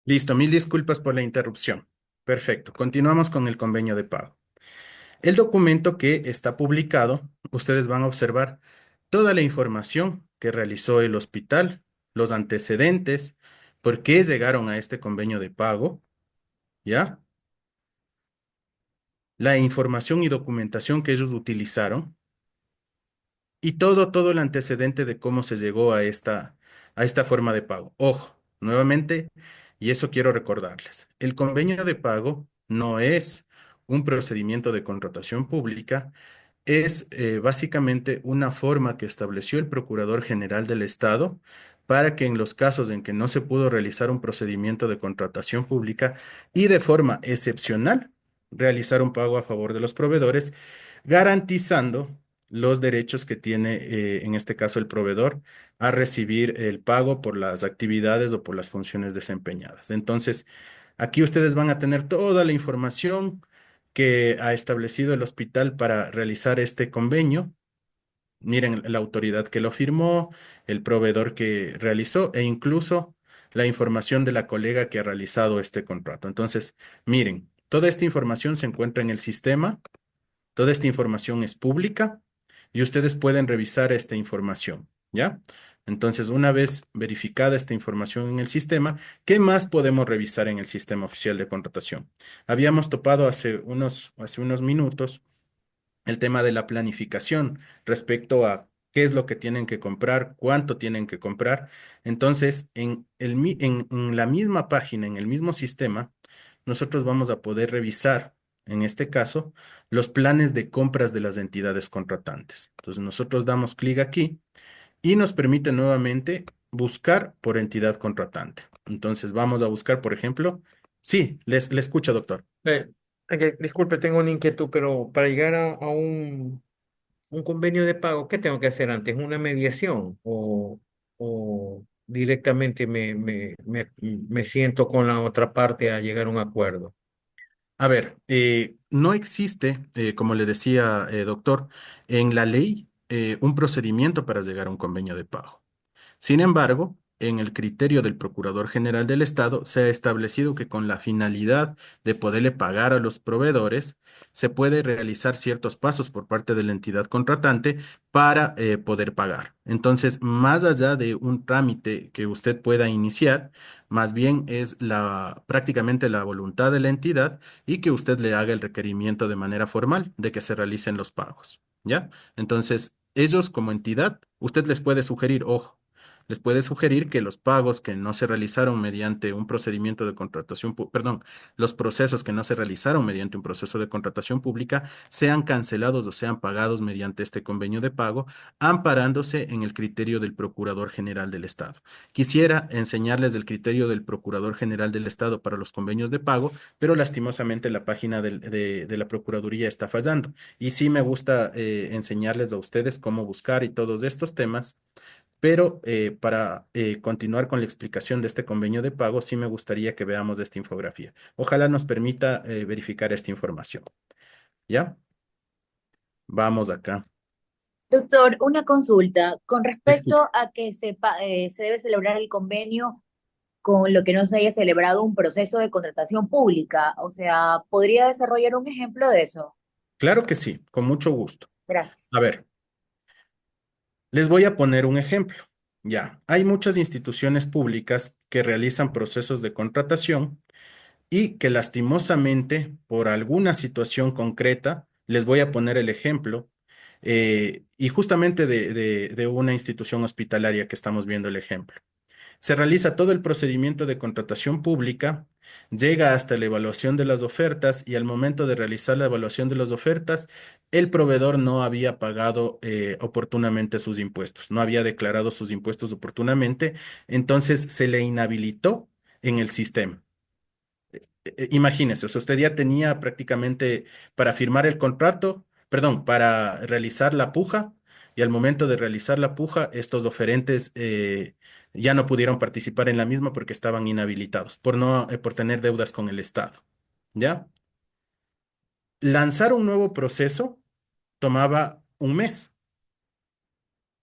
Listo, mil disculpas por la interrupción. Perfecto, continuamos con el convenio de pago. El documento que está publicado, ustedes van a observar toda la información que realizó el hospital, los antecedentes, por qué llegaron a este convenio de pago, ¿ya? La información y documentación que ellos utilizaron y todo el antecedente de cómo se llegó a esta forma de pago. Ojo, nuevamente, y eso quiero recordarles, el convenio de pago no es un procedimiento de contratación pública, es básicamente una forma que estableció el Procurador General del Estado para que en los casos en que no se pudo realizar un procedimiento de contratación pública y de forma excepcional realizar un pago a favor de los proveedores, garantizando los derechos que tiene, en este caso, el proveedor a recibir el pago por las actividades o por las funciones desempeñadas. Entonces, aquí ustedes van a tener toda la información que ha establecido el hospital para realizar este convenio. Miren la autoridad que lo firmó, el proveedor que realizó e incluso la información de la colega que ha realizado este contrato. Entonces, miren, toda esta información se encuentra en el sistema, toda esta información es pública y ustedes pueden revisar esta información, ¿ya? Entonces, una vez verificada esta información en el sistema, ¿qué más podemos revisar en el sistema oficial de contratación? Habíamos topado hace unos minutos el tema de la planificación respecto a qué es lo que tienen que comprar, cuánto tienen que comprar. Entonces, en la misma página, en el mismo sistema, nosotros vamos a poder revisar, en este caso, los planes de compras de las entidades contratantes. Entonces, nosotros damos clic aquí y nos permite nuevamente buscar por entidad contratante. Entonces, vamos a buscar, por ejemplo, sí, le escucho, doctor. Eh, Disculpe, tengo una inquietud, pero para llegar a un convenio de pago, ¿qué tengo que hacer antes? ¿Una mediación o directamente me siento con la otra parte a llegar a un acuerdo? A ver, no existe, como le decía, doctor, en la ley un procedimiento para llegar a un convenio de pago. Sin embargo, en el criterio del Procurador General del Estado se ha establecido que con la finalidad de poderle pagar a los proveedores, se puede realizar ciertos pasos por parte de la entidad contratante para poder pagar. Entonces, más allá de un trámite que usted pueda iniciar, más bien es prácticamente la voluntad de la entidad y que usted le haga el requerimiento de manera formal de que se realicen los pagos. ¿Ya? Entonces, ellos como entidad, usted les puede sugerir, ojo, les puede sugerir que los pagos que no se realizaron mediante un procedimiento de contratación, perdón, los procesos que no se realizaron mediante un proceso de contratación pública sean cancelados o sean pagados mediante este convenio de pago, amparándose en el criterio del Procurador General del Estado. Quisiera enseñarles del criterio del Procurador General del Estado para los convenios de pago, pero lastimosamente la página de la Procuraduría está fallando. Y sí me gusta enseñarles a ustedes cómo buscar y todos estos temas, pero para continuar con la explicación de este convenio de pago, sí me gustaría que veamos esta infografía. Ojalá nos permita verificar esta información. ¿Ya? Vamos acá. Doctor, una consulta con Escucha. respecto a que se debe celebrar el convenio con lo que no se haya celebrado un proceso de contratación pública. O sea, ¿podría desarrollar un ejemplo de eso? Claro que sí, con mucho gusto. Gracias. A ver, les voy a poner un ejemplo. Ya, hay muchas instituciones públicas que realizan procesos de contratación y que lastimosamente, por alguna situación concreta, les voy a poner el ejemplo, y justamente de una institución hospitalaria que estamos viendo el ejemplo. Se realiza todo el procedimiento de contratación pública, llega hasta la evaluación de las ofertas y al momento de realizar la evaluación de las ofertas, el proveedor no había pagado oportunamente sus impuestos, no había declarado sus impuestos oportunamente, entonces se le inhabilitó en el sistema. Imagínese, o sea, usted ya tenía prácticamente para firmar el contrato, perdón, para realizar la puja, y al momento de realizar la puja, estos oferentes ya no pudieron participar en la misma porque estaban inhabilitados, por no, por tener deudas con el Estado. ¿Ya? Lanzar un nuevo proceso tomaba un mes,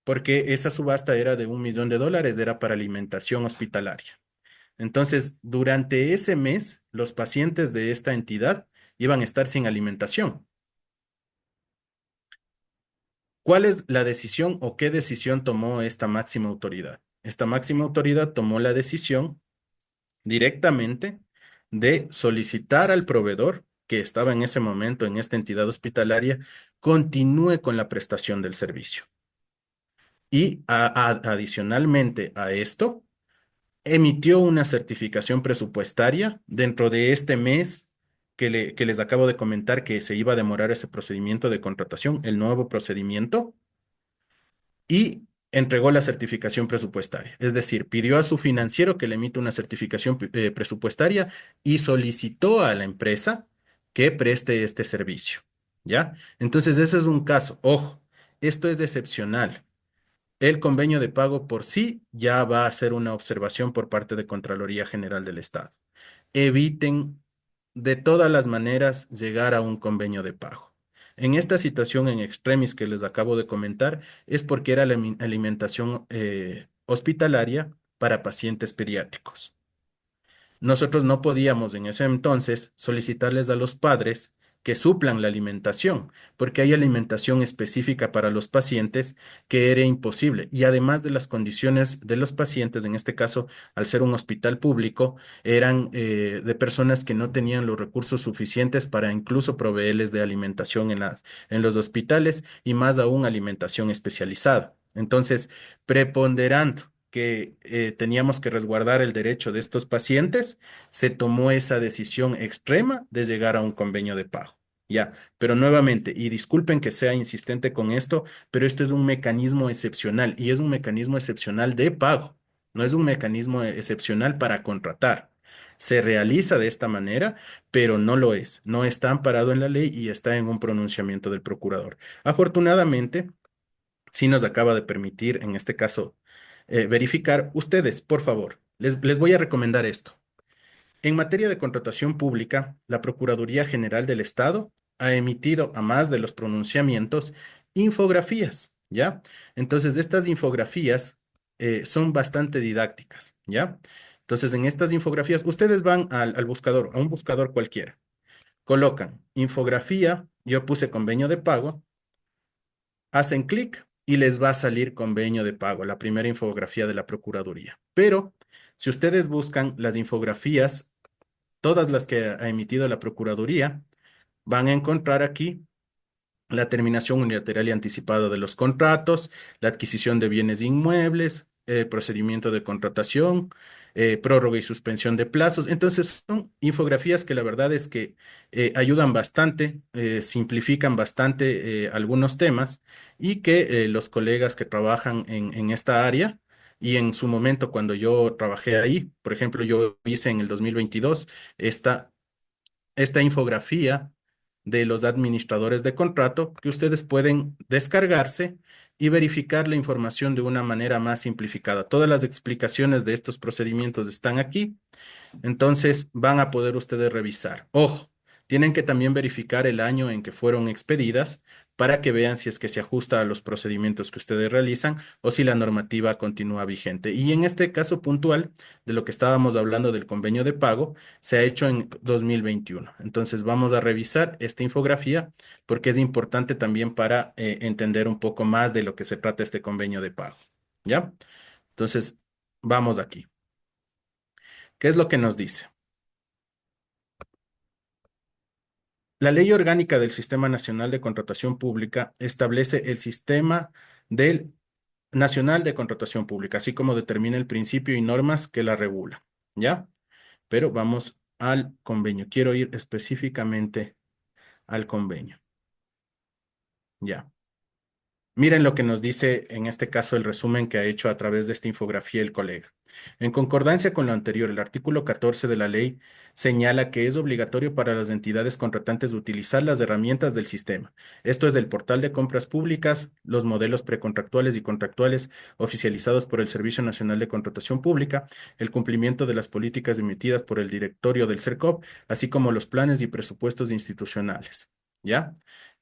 porque esa subasta era de $1 millón, era para alimentación hospitalaria. Entonces, durante ese mes, los pacientes de esta entidad iban a estar sin alimentación. ¿Cuál es la decisión o qué decisión tomó esta máxima autoridad? Esta máxima autoridad tomó la decisión directamente de solicitar al proveedor que estaba en ese momento en esta entidad hospitalaria continúe con la prestación del servicio. Y adicionalmente a esto, emitió una certificación presupuestaria dentro de este mes que les acabo de comentar que se iba a demorar ese procedimiento de contratación, el nuevo procedimiento, y entregó la certificación presupuestaria. Es decir, pidió a su financiero que le emita una certificación presupuestaria y solicitó a la empresa que preste este servicio. ¿Ya? Entonces, ese es un caso. Ojo, esto es excepcional. El convenio de pago por sí ya va a ser una observación por parte de Contraloría General del Estado. Eviten de todas las maneras llegar a un convenio de pago. En esta situación en extremis que les acabo de comentar es porque era la alimentación hospitalaria para pacientes pediátricos. Nosotros no podíamos en ese entonces solicitarles a los padres que suplan la alimentación, porque hay alimentación específica para los pacientes que era imposible. Y además de las condiciones de los pacientes, en este caso, al ser un hospital público, eran de personas que no tenían los recursos suficientes para incluso proveerles de alimentación en los hospitales y más aún alimentación especializada. Entonces, preponderando que teníamos que resguardar el derecho de estos pacientes, se tomó esa decisión extrema de llegar a un convenio de pago. Ya, pero nuevamente, y disculpen que sea insistente con esto, pero esto es un mecanismo excepcional y es un mecanismo excepcional de pago, no es un mecanismo excepcional para contratar. Se realiza de esta manera, pero no lo es. No está amparado en la ley y está en un pronunciamiento del procurador. Afortunadamente, sí nos acaba de permitir, en este caso, verificar. Ustedes, por favor, les voy a recomendar esto. En materia de contratación pública, la Procuraduría General del Estado ha emitido, a más de los pronunciamientos, infografías, ¿ya? Entonces, estas infografías son bastante didácticas, ¿ya? Entonces, en estas infografías, ustedes van al buscador, a un buscador cualquiera, colocan infografía, yo puse convenio de pago, hacen clic y les va a salir convenio de pago, la primera infografía de la Procuraduría. Pero si ustedes buscan las infografías, todas las que ha emitido la Procuraduría, van a encontrar aquí la terminación unilateral y anticipada de los contratos, la adquisición de bienes inmuebles, procedimiento de contratación, prórroga y suspensión de plazos. Entonces, son infografías que la verdad es que ayudan bastante, simplifican bastante algunos temas y que los colegas que trabajan en esta área y en su momento cuando yo trabajé ahí, por ejemplo, yo hice en el 2022 esta esta infografía de los administradores de contrato que ustedes pueden descargarse y verificar la información de una manera más simplificada. Todas las explicaciones de estos procedimientos están aquí. Entonces van a poder ustedes revisar. Ojo, tienen que también verificar el año en que fueron expedidas para que vean si es que se ajusta a los procedimientos que ustedes realizan o si la normativa continúa vigente. Y en este caso puntual de lo que estábamos hablando del convenio de pago, se ha hecho en 2021. Entonces vamos a revisar esta infografía porque es importante también para entender un poco más de lo que se trata este convenio de pago. ¿Ya? Entonces, vamos aquí. ¿Qué es lo que nos dice? La Ley Orgánica del Sistema Nacional de Contratación Pública establece el sistema del Nacional de Contratación Pública, así como determina el principio y normas que la regulan, ¿ya? Pero vamos al convenio. Quiero ir específicamente al convenio, ¿ya? Miren lo que nos dice en este caso el resumen que ha hecho a través de esta infografía el colega. En concordancia con lo anterior, el artículo 14 de la ley señala que es obligatorio para las entidades contratantes utilizar las herramientas del sistema. Esto es el portal de compras públicas, los modelos precontractuales y contractuales oficializados por el Servicio Nacional de Contratación Pública, el cumplimiento de las políticas emitidas por el directorio del CERCOP, así como los planes y presupuestos institucionales. ¿Ya?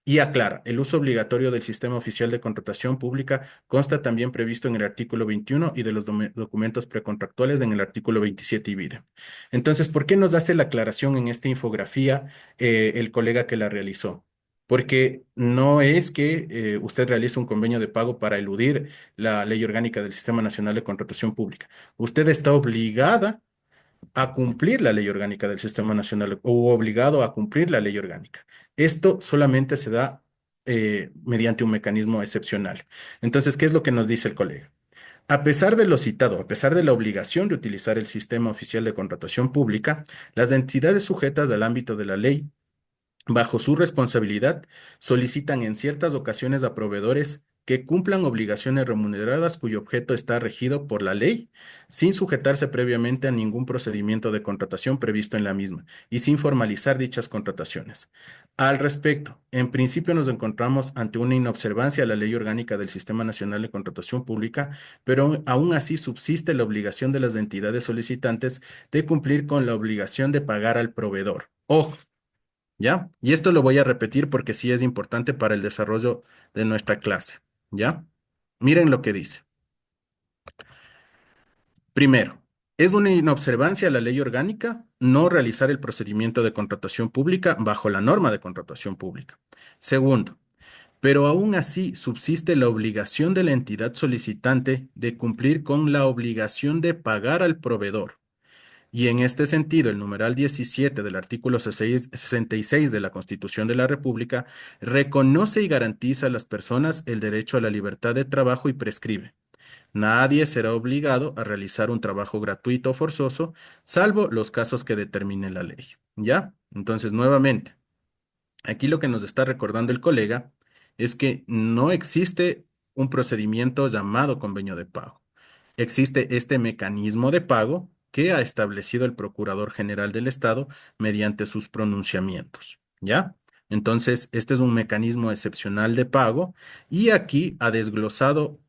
Y aclara, el uso obligatorio del sistema oficial de contratación pública consta también previsto en el artículo 21 y de los documentos precontractuales en el artículo 27 y vide. Entonces, ¿por qué nos hace la aclaración en esta infografía el colega que la realizó? Porque no es que usted realice un convenio de pago para eludir la ley orgánica del Sistema Nacional de Contratación Pública. Usted está obligada a cumplir la ley orgánica del Sistema Nacional o obligado a cumplir la ley orgánica. Esto solamente se da mediante un mecanismo excepcional. Entonces, ¿qué es lo que nos dice el colega? A pesar de lo citado, a pesar de la obligación de utilizar el sistema oficial de contratación pública, las entidades sujetas al ámbito de la ley bajo su responsabilidad, solicitan en ciertas ocasiones a proveedores que cumplan obligaciones remuneradas cuyo objeto está regido por la ley, sin sujetarse previamente a ningún procedimiento de contratación previsto en la misma y sin formalizar dichas contrataciones. Al respecto, en principio nos encontramos ante una inobservancia a la Ley Orgánica del Sistema Nacional de Contratación Pública, pero aún así subsiste la obligación de las entidades solicitantes de cumplir con la obligación de pagar al proveedor. Ojo, ¿ya? Y esto lo voy a repetir porque sí es importante para el desarrollo de nuestra clase, ¿ya? Miren lo que dice. Primero, Es una inobservancia a la ley orgánica no realizar el procedimiento de contratación pública bajo la norma de contratación pública. Segundo, pero aún así subsiste la obligación de la entidad solicitante de cumplir con la obligación de pagar al proveedor. Y en este sentido, el numeral 17 del artículo 66 de la Constitución de la República reconoce y garantiza a las personas el derecho a la libertad de trabajo y prescribe: nadie será obligado a realizar un trabajo gratuito o forzoso, salvo los casos que determine la ley. ¿Ya? Entonces, nuevamente, aquí lo que nos está recordando el colega es que no existe un procedimiento llamado convenio de pago. Existe este mecanismo de pago que ha establecido el Procurador General del Estado mediante sus pronunciamientos. ¿Ya? Entonces, este es un mecanismo excepcional de pago y aquí ha desglosado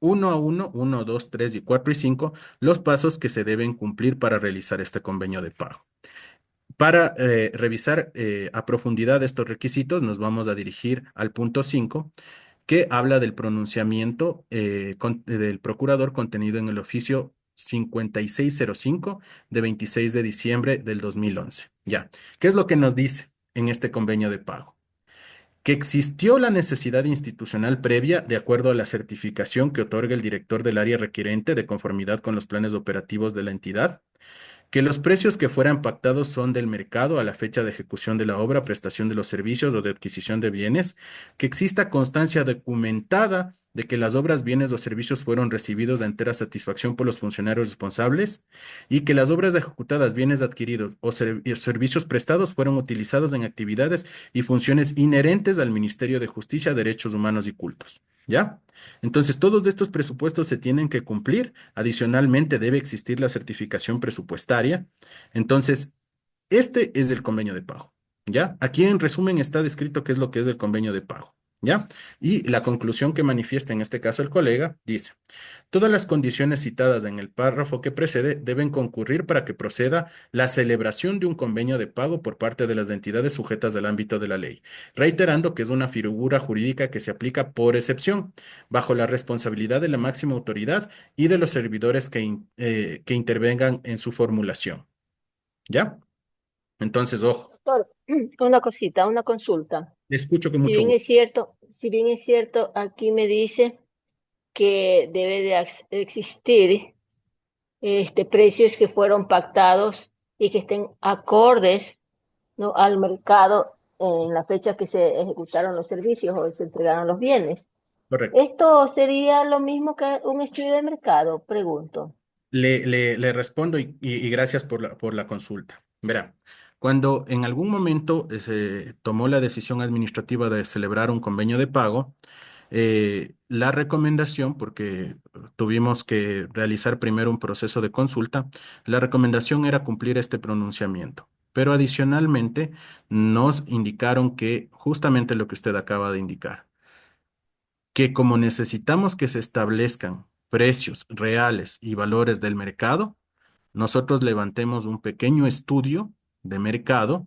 uno a uno, 2, 3 y 4 y 5, los pasos que se deben cumplir para realizar este convenio de pago. Para revisar a profundidad estos requisitos, nos vamos a dirigir al punto 5, que habla del pronunciamiento del procurador contenido en el oficio 5605 de 26 de diciembre del 2011. Ya, ¿qué es lo que nos dice en este convenio de pago? Que existió la necesidad institucional previa de acuerdo a la certificación que otorga el director del área requerente de conformidad con los planes operativos de la entidad, que los precios que fueran pactados son del mercado a la fecha de ejecución de la obra, prestación de los servicios o de adquisición de bienes, que exista constancia documentada de que las obras, bienes o servicios fueron recibidos de entera satisfacción por los funcionarios responsables y que las obras ejecutadas, bienes adquiridos o servicios prestados fueron utilizados en actividades y funciones inherentes al Ministerio de Justicia, Derechos Humanos y Cultos. ¿Ya? Entonces, todos estos presupuestos se tienen que cumplir. Adicionalmente, debe existir la certificación presupuestaria. Entonces, este es el convenio de pago. ¿Ya? Aquí en resumen está descrito qué es lo que es el convenio de pago. ¿Ya? Y la conclusión que manifiesta en este caso el colega dice: todas las condiciones citadas en el párrafo que precede deben concurrir para que proceda la celebración de un convenio de pago por parte de las entidades sujetas al ámbito de la ley, reiterando que es una figura jurídica que se aplica por excepción, bajo la responsabilidad de la máxima autoridad y de los servidores que intervengan en su formulación. ¿Ya? Entonces, ojo, Doctor, una cosita, una consulta. le escucho con Si mucho bien es gusto. cierto, si bien es cierto, aquí me dice que debe de existir precios que fueron pactados y que estén acordes, ¿no?, al mercado en la fecha que se ejecutaron los servicios o se entregaron los bienes. Correcto. ¿Esto sería lo mismo que un estudio de mercado? Pregunto. Le respondo y gracias por la consulta. Verá, cuando en algún momento se tomó la decisión administrativa de celebrar un convenio de pago, la recomendación, porque tuvimos que realizar primero un proceso de consulta, la recomendación era cumplir este pronunciamiento. Pero adicionalmente nos indicaron que justamente lo que usted acaba de indicar, que como necesitamos que se establezcan precios reales y valores del mercado, nosotros levantemos un pequeño estudio de mercado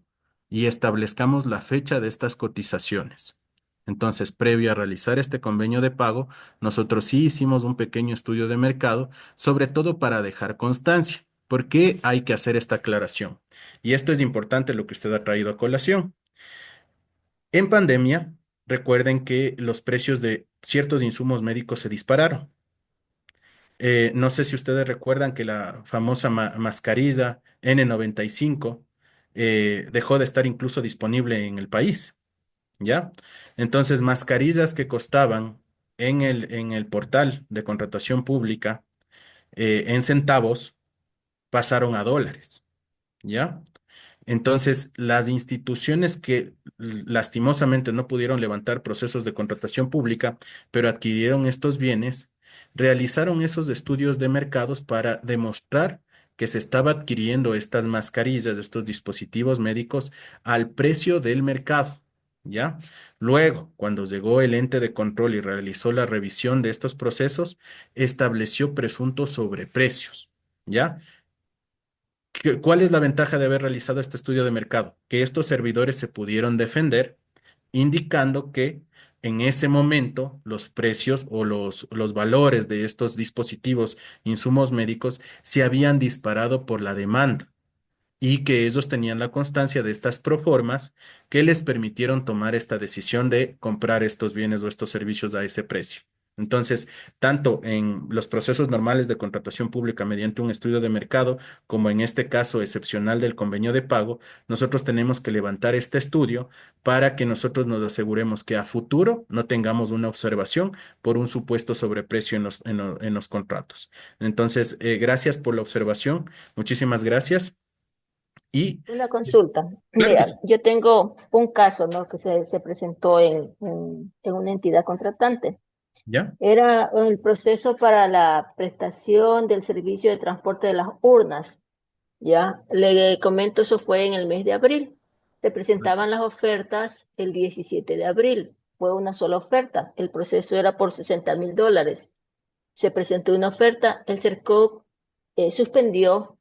y establezcamos la fecha de estas cotizaciones. Entonces, previo a realizar este convenio de pago, nosotros sí hicimos un pequeño estudio de mercado, sobre todo para dejar constancia. ¿Por qué hay que hacer esta aclaración? Y esto es importante lo que usted ha traído a colación. En pandemia, recuerden que los precios de ciertos insumos médicos se dispararon. No sé si ustedes recuerdan que la famosa mascarilla N95 dejó de estar incluso disponible en el país, ¿ya? Entonces, mascarillas que costaban en el portal de contratación pública en centavos pasaron a dólares, ¿ya? Entonces, las instituciones que lastimosamente no pudieron levantar procesos de contratación pública, pero adquirieron estos bienes, realizaron esos estudios de mercados para demostrar que se estaba adquiriendo estas mascarillas, estos dispositivos médicos al precio del mercado, ¿ya? Luego, cuando llegó el ente de control y realizó la revisión de estos procesos, estableció presuntos sobreprecios, ¿ya? ¿Cuál es la ventaja de haber realizado este estudio de mercado? Que estos servidores se pudieron defender indicando que en ese momento los precios o los valores de estos dispositivos, insumos médicos, se habían disparado por la demanda y que ellos tenían la constancia de estas proformas que les permitieron tomar esta decisión de comprar estos bienes o estos servicios a ese precio. Entonces, tanto en los procesos normales de contratación pública mediante un estudio de mercado, como en este caso excepcional del convenio de pago, nosotros tenemos que levantar este estudio para que nosotros nos aseguremos que a futuro no tengamos una observación por un supuesto sobreprecio en los contratos. Entonces, gracias por la observación. Muchísimas gracias. Y Una es- consulta. claro que Mira, sí. yo tengo un caso, ¿no? Que se presentó en una entidad contratante. ¿Ya? Era el proceso para la prestación del servicio de transporte de las urnas. Ya, le comento, eso fue en el mes de abril. Se presentaban las ofertas el 17 de abril. Fue una sola oferta. El proceso era por $60,000. Se presentó una oferta, el CERCOP suspendió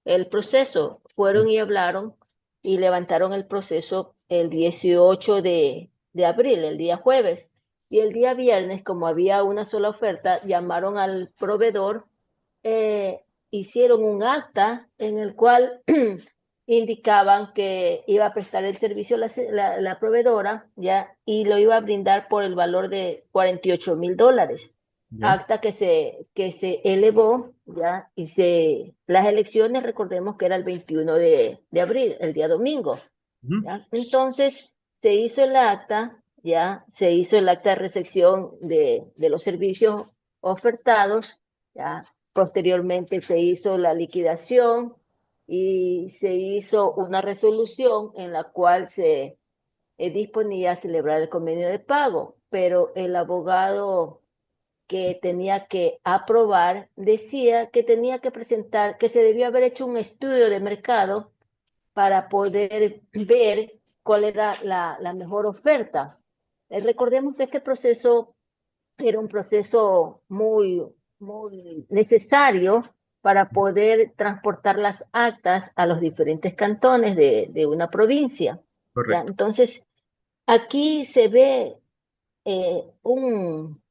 el proceso. Fueron y hablaron y levantaron el proceso el 18 de abril, el día jueves. Y el día viernes, como había una sola oferta, llamaron al proveedor, hicieron un acta en el cual indicaban que iba a prestar el servicio la proveedora, ya, y lo iba a brindar por el valor de $48,000. ¿Ya? Acta que se elevó, ya, las elecciones, recordemos que era el 21 de abril, el día domingo, Ujú. ¿ya? Entonces, se hizo el acta, ya, se hizo el acta de recepción de los servicios ofertados, ya. Posteriormente se hizo la liquidación y se hizo una resolución en la cual se disponía a celebrar el convenio de pago, pero el abogado que tenía que aprobar decía que tenía que presentar, que se debió haber hecho un estudio de mercado para poder ver cuál era la mejor oferta. Recordemos que este proceso era un proceso muy necesario para poder transportar las actas a los diferentes cantones de una provincia. ¿Ya? Correcto. Entonces, aquí se ve un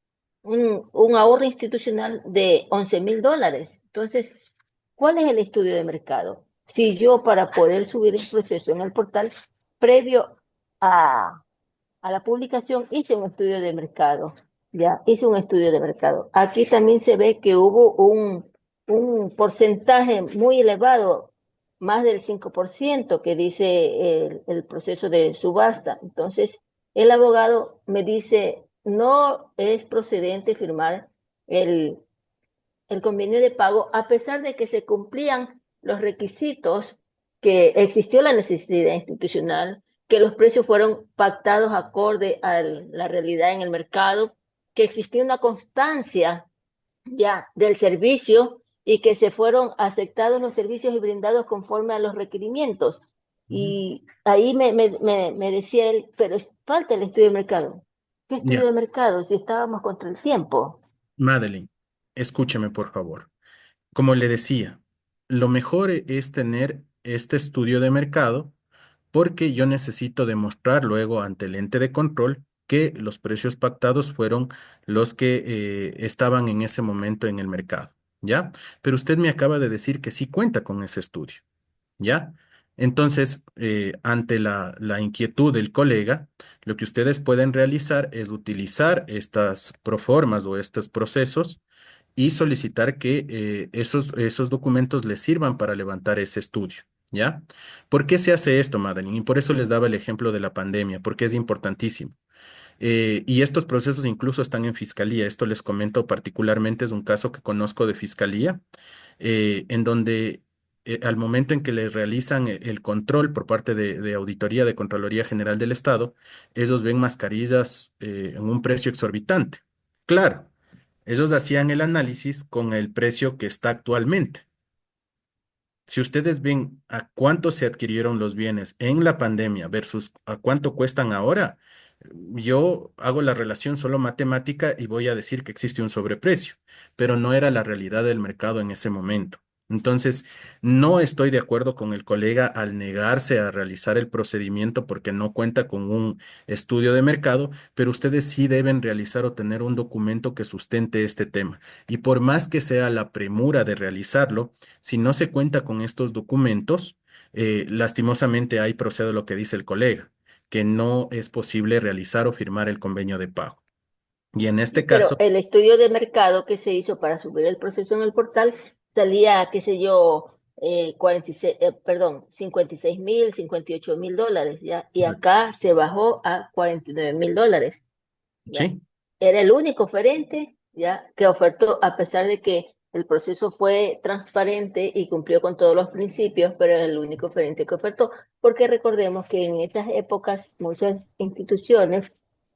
ahorro institucional de $11,000. Entonces, ¿cuál es el estudio de mercado? Si yo, para poder subir el proceso en el portal, previo a la publicación, hice un estudio de mercado, ya, hice un estudio de mercado. Aquí también se ve que hubo un porcentaje muy elevado, más del 5% que dice el proceso de subasta. Entonces, el abogado me dice, no es procedente firmar el, el convenio de pago, a pesar de que se cumplían los requisitos, que existió la necesidad institucional, que los precios fueron pactados acorde a la realidad en el mercado, que existía una constancia ya del servicio y que se fueron aceptados los servicios y brindados conforme a los requerimientos. Ujú. Y ahí me decía él, pero falta el estudio de mercado. ¿Qué estudio Ya. de mercado si estábamos contra el tiempo? Madeline, escúcheme, por favor. Como le decía, lo mejor es tener este estudio de mercado porque yo necesito demostrar luego ante el ente de control que los precios pactados fueron los que estaban en ese momento en el mercado, ¿ya? Pero usted me acaba de decir que sí cuenta con ese estudio. ¿Ya? Entonces, ante la inquietud del colega, lo que ustedes pueden realizar es utilizar estas proformas o estos procesos y solicitar que esos documentos les sirvan para levantar ese estudio. ¿Ya? ¿Por qué se hace esto, Madeline? Y por eso les daba el ejemplo de la pandemia, porque es importantísimo. Y estos procesos incluso están en fiscalía. Esto les comento particularmente, es un caso que conozco de fiscalía en donde al momento en que le realizan el control por parte de Auditoría de Contraloría General del Estado, ellos ven mascarillas en un precio exorbitante. Claro, ellos hacían el análisis con el precio que está actualmente. Si ustedes ven a cuánto se adquirieron los bienes en la pandemia versus a cuánto cuestan ahora, yo hago la relación solo matemática y voy a decir que existe un sobreprecio, pero no era la realidad del mercado en ese momento. Entonces, no estoy de acuerdo con el colega al negarse a realizar el procedimiento porque no cuenta con un estudio de mercado, pero ustedes sí deben realizar o tener un documento que sustente este tema. Y por más que sea la premura de realizarlo, si no se cuenta con estos documentos, lastimosamente ahí procede lo que dice el colega, que no es posible realizar o firmar el convenio de pago. Y en Sí, este pero caso, el estudio de mercado que se hizo para subir el proceso en el portal salía, qué sé yo, 46, perdón, 56.000, $58.000, ¿ya? Y acá se bajó a $49.000, ¿ya? sí. Era el único oferente, ¿ya? Que ofertó, a pesar de que el proceso fue transparente y cumplió con todos los principios, pero era el único oferente que ofertó, porque recordemos que en esas épocas muchas instituciones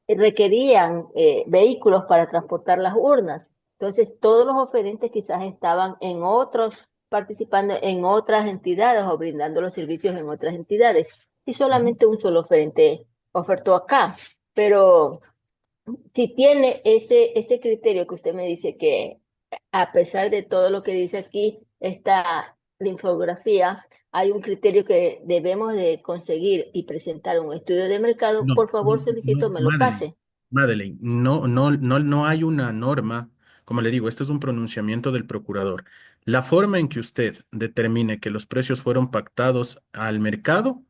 requerían vehículos para transportar las urnas. Entonces, todos los oferentes quizás estaban en otros, participando en otras entidades o brindando los servicios en otras entidades. Y solamente un solo oferente ofertó acá. Pero si tiene ese criterio que usted me dice que a pesar de todo lo que dice aquí, la infografía, hay un criterio que debemos de conseguir y presentar un estudio de mercado, No, por favor no, solicito me lo Madeleine, pase. Madeleine, no hay una norma, como le digo, esto es un pronunciamiento del procurador. La forma en que usted determine que los precios fueron pactados al mercado,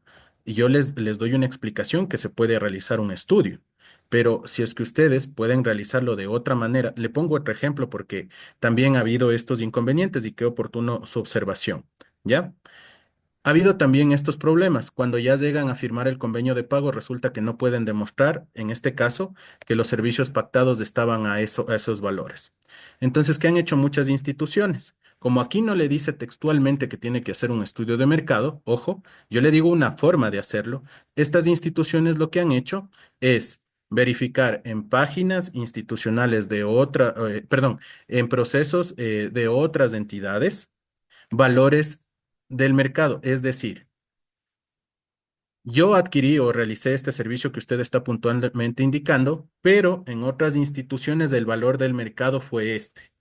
y yo les doy una explicación que se puede realizar un estudio. Pero si es que ustedes pueden realizarlo de otra manera, le pongo otro ejemplo porque también ha habido estos inconvenientes y qué oportuno su observación. ¿Ya? Ha habido también estos problemas. Cuando ya llegan a firmar el convenio de pago, resulta que no pueden demostrar, en este caso, que los servicios pactados estaban a esos valores. Entonces, ¿qué han hecho muchas instituciones? Como aquí no le dice textualmente que tiene que hacer un estudio de mercado, ojo, yo le digo una forma de hacerlo. Estas instituciones lo que han hecho es verificar en páginas institucionales de perdón, en procesos de otras entidades valores del mercado. Es decir, yo adquirí o realicé este servicio que usted está puntualmente indicando, pero en otras instituciones el valor del mercado fue este.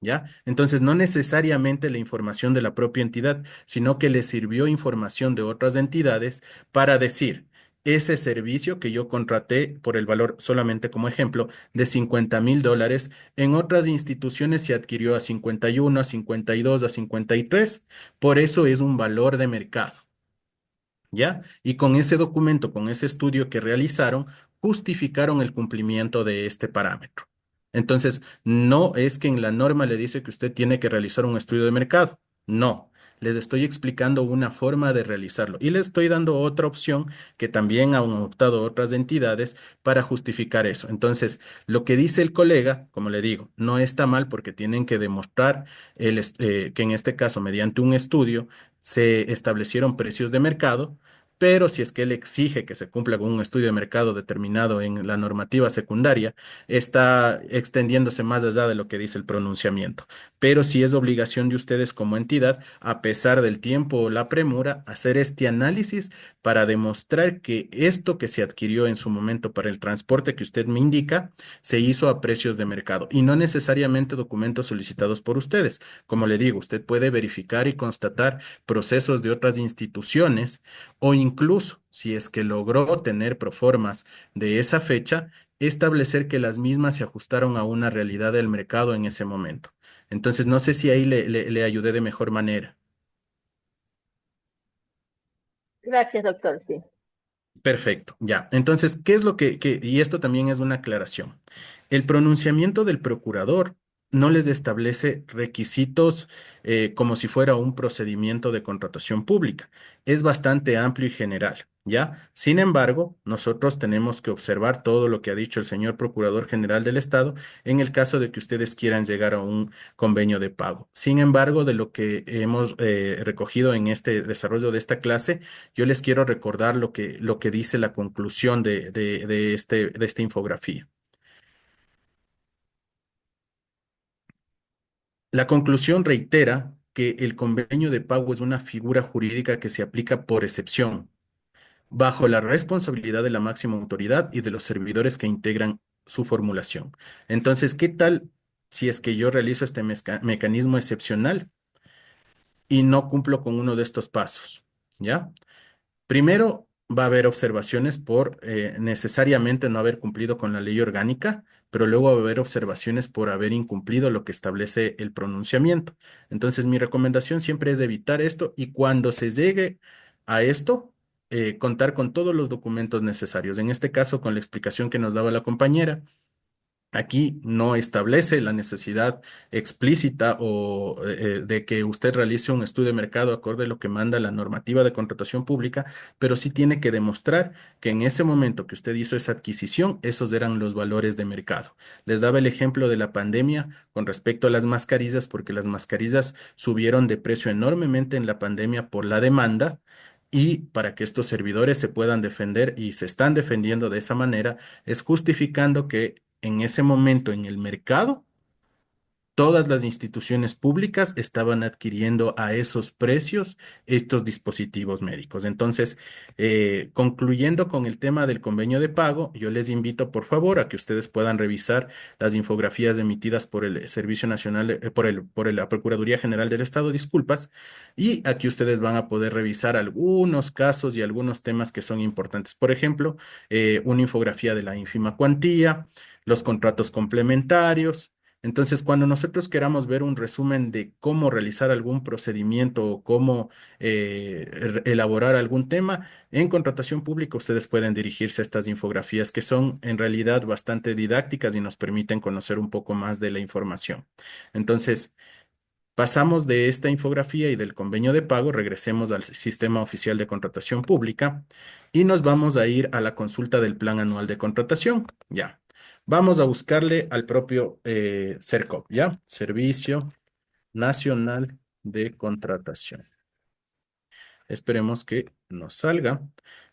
¿Ya? Entonces, no necesariamente la información de la propia entidad, sino que le sirvió información de otras entidades para decir, ese servicio que yo contraté por el valor, solamente como ejemplo, de $50.000, en otras instituciones se adquirió a 51, a 52, a 53. Por eso es un valor de mercado. ¿Ya? Y con ese documento, con ese estudio que realizaron, justificaron el cumplimiento de este parámetro. Entonces, no es que en la norma le dice que usted tiene que realizar un estudio de mercado. No, les estoy explicando una forma de realizarlo y les estoy dando otra opción que también han optado otras entidades para justificar eso. Entonces, lo que dice el colega, como le digo, no está mal porque tienen que demostrar que en este caso, mediante un estudio, se establecieron precios de mercado, pero si es que él exige que se cumpla con un estudio de mercado determinado en la normativa secundaria, está extendiéndose más allá de lo que dice el pronunciamiento. Pero sí es obligación de ustedes como entidad, a pesar del tiempo o la premura, hacer este análisis para demostrar que esto que se adquirió en su momento para el transporte que usted me indica, se hizo a precios de mercado y no necesariamente documentos solicitados por ustedes. Como le digo, usted puede verificar y constatar procesos de otras instituciones o incluso, si es que logró tener proformas de esa fecha, establecer que las mismas se ajustaron a una realidad del mercado en ese momento. Entonces, no sé si ahí le ayudé de mejor manera. Gracias, doctor, sí. Perfecto, ya. Entonces, ¿qué es lo y esto también es una aclaración? El pronunciamiento del procurador no les establece requisitos como si fuera un procedimiento de contratación pública. Es bastante amplio y general, ¿ya? Sin embargo, nosotros tenemos que observar todo lo que ha dicho el señor Procurador General del Estado en el caso de que ustedes quieran llegar a un convenio de pago. Sin embargo, de lo que hemos recogido en este desarrollo de esta clase, yo les quiero recordar lo que dice la conclusión de esta infografía. La conclusión reitera que el convenio de pago es una figura jurídica que se aplica por excepción, bajo la responsabilidad de la máxima autoridad y de los servidores que integran su formulación. Entonces, ¿qué tal si es que yo realizo este mecanismo excepcional? y no cumplo con uno de estos pasos, ¿ya? Primero, va a haber observaciones por necesariamente no haber cumplido con la ley orgánica, pero luego va a haber observaciones por haber incumplido lo que establece el pronunciamiento. Entonces, mi recomendación siempre es evitar esto y cuando se llegue a esto, contar con todos los documentos necesarios. En este caso, con la explicación que nos daba la compañera. Aquí no establece la necesidad explícita de que usted realice un estudio de mercado acorde a lo que manda la normativa de contratación pública, pero sí tiene que demostrar que en ese momento que usted hizo esa adquisición, esos eran los valores de mercado. Les daba el ejemplo de la pandemia con respecto a las mascarillas, porque las mascarillas subieron de precio enormemente en la pandemia por la demanda. Y para que estos servidores se puedan defender y se están defendiendo de esa manera, es justificando que en ese momento en el mercado, todas las instituciones públicas estaban adquiriendo a esos precios estos dispositivos médicos. Entonces, concluyendo con el tema del convenio de pago, yo les invito, por favor, a que ustedes puedan revisar las infografías emitidas por el Servicio Nacional, la Procuraduría General del Estado, disculpas, y aquí ustedes van a poder revisar algunos casos y algunos temas que son importantes. Por ejemplo, una infografía de la ínfima cuantía, los contratos complementarios. Entonces, cuando nosotros queramos ver un resumen de cómo realizar algún procedimiento o cómo elaborar algún tema, en contratación pública ustedes pueden dirigirse a estas infografías que son en realidad bastante didácticas y nos permiten conocer un poco más de la información. Entonces, pasamos de esta infografía y del convenio de pago, regresemos al sistema oficial de contratación pública y nos vamos a ir a la consulta del plan anual de contratación. Ya. Vamos a buscarle al propio SERCOP, ¿ya? Servicio Nacional de Contratación. Esperemos que nos salga.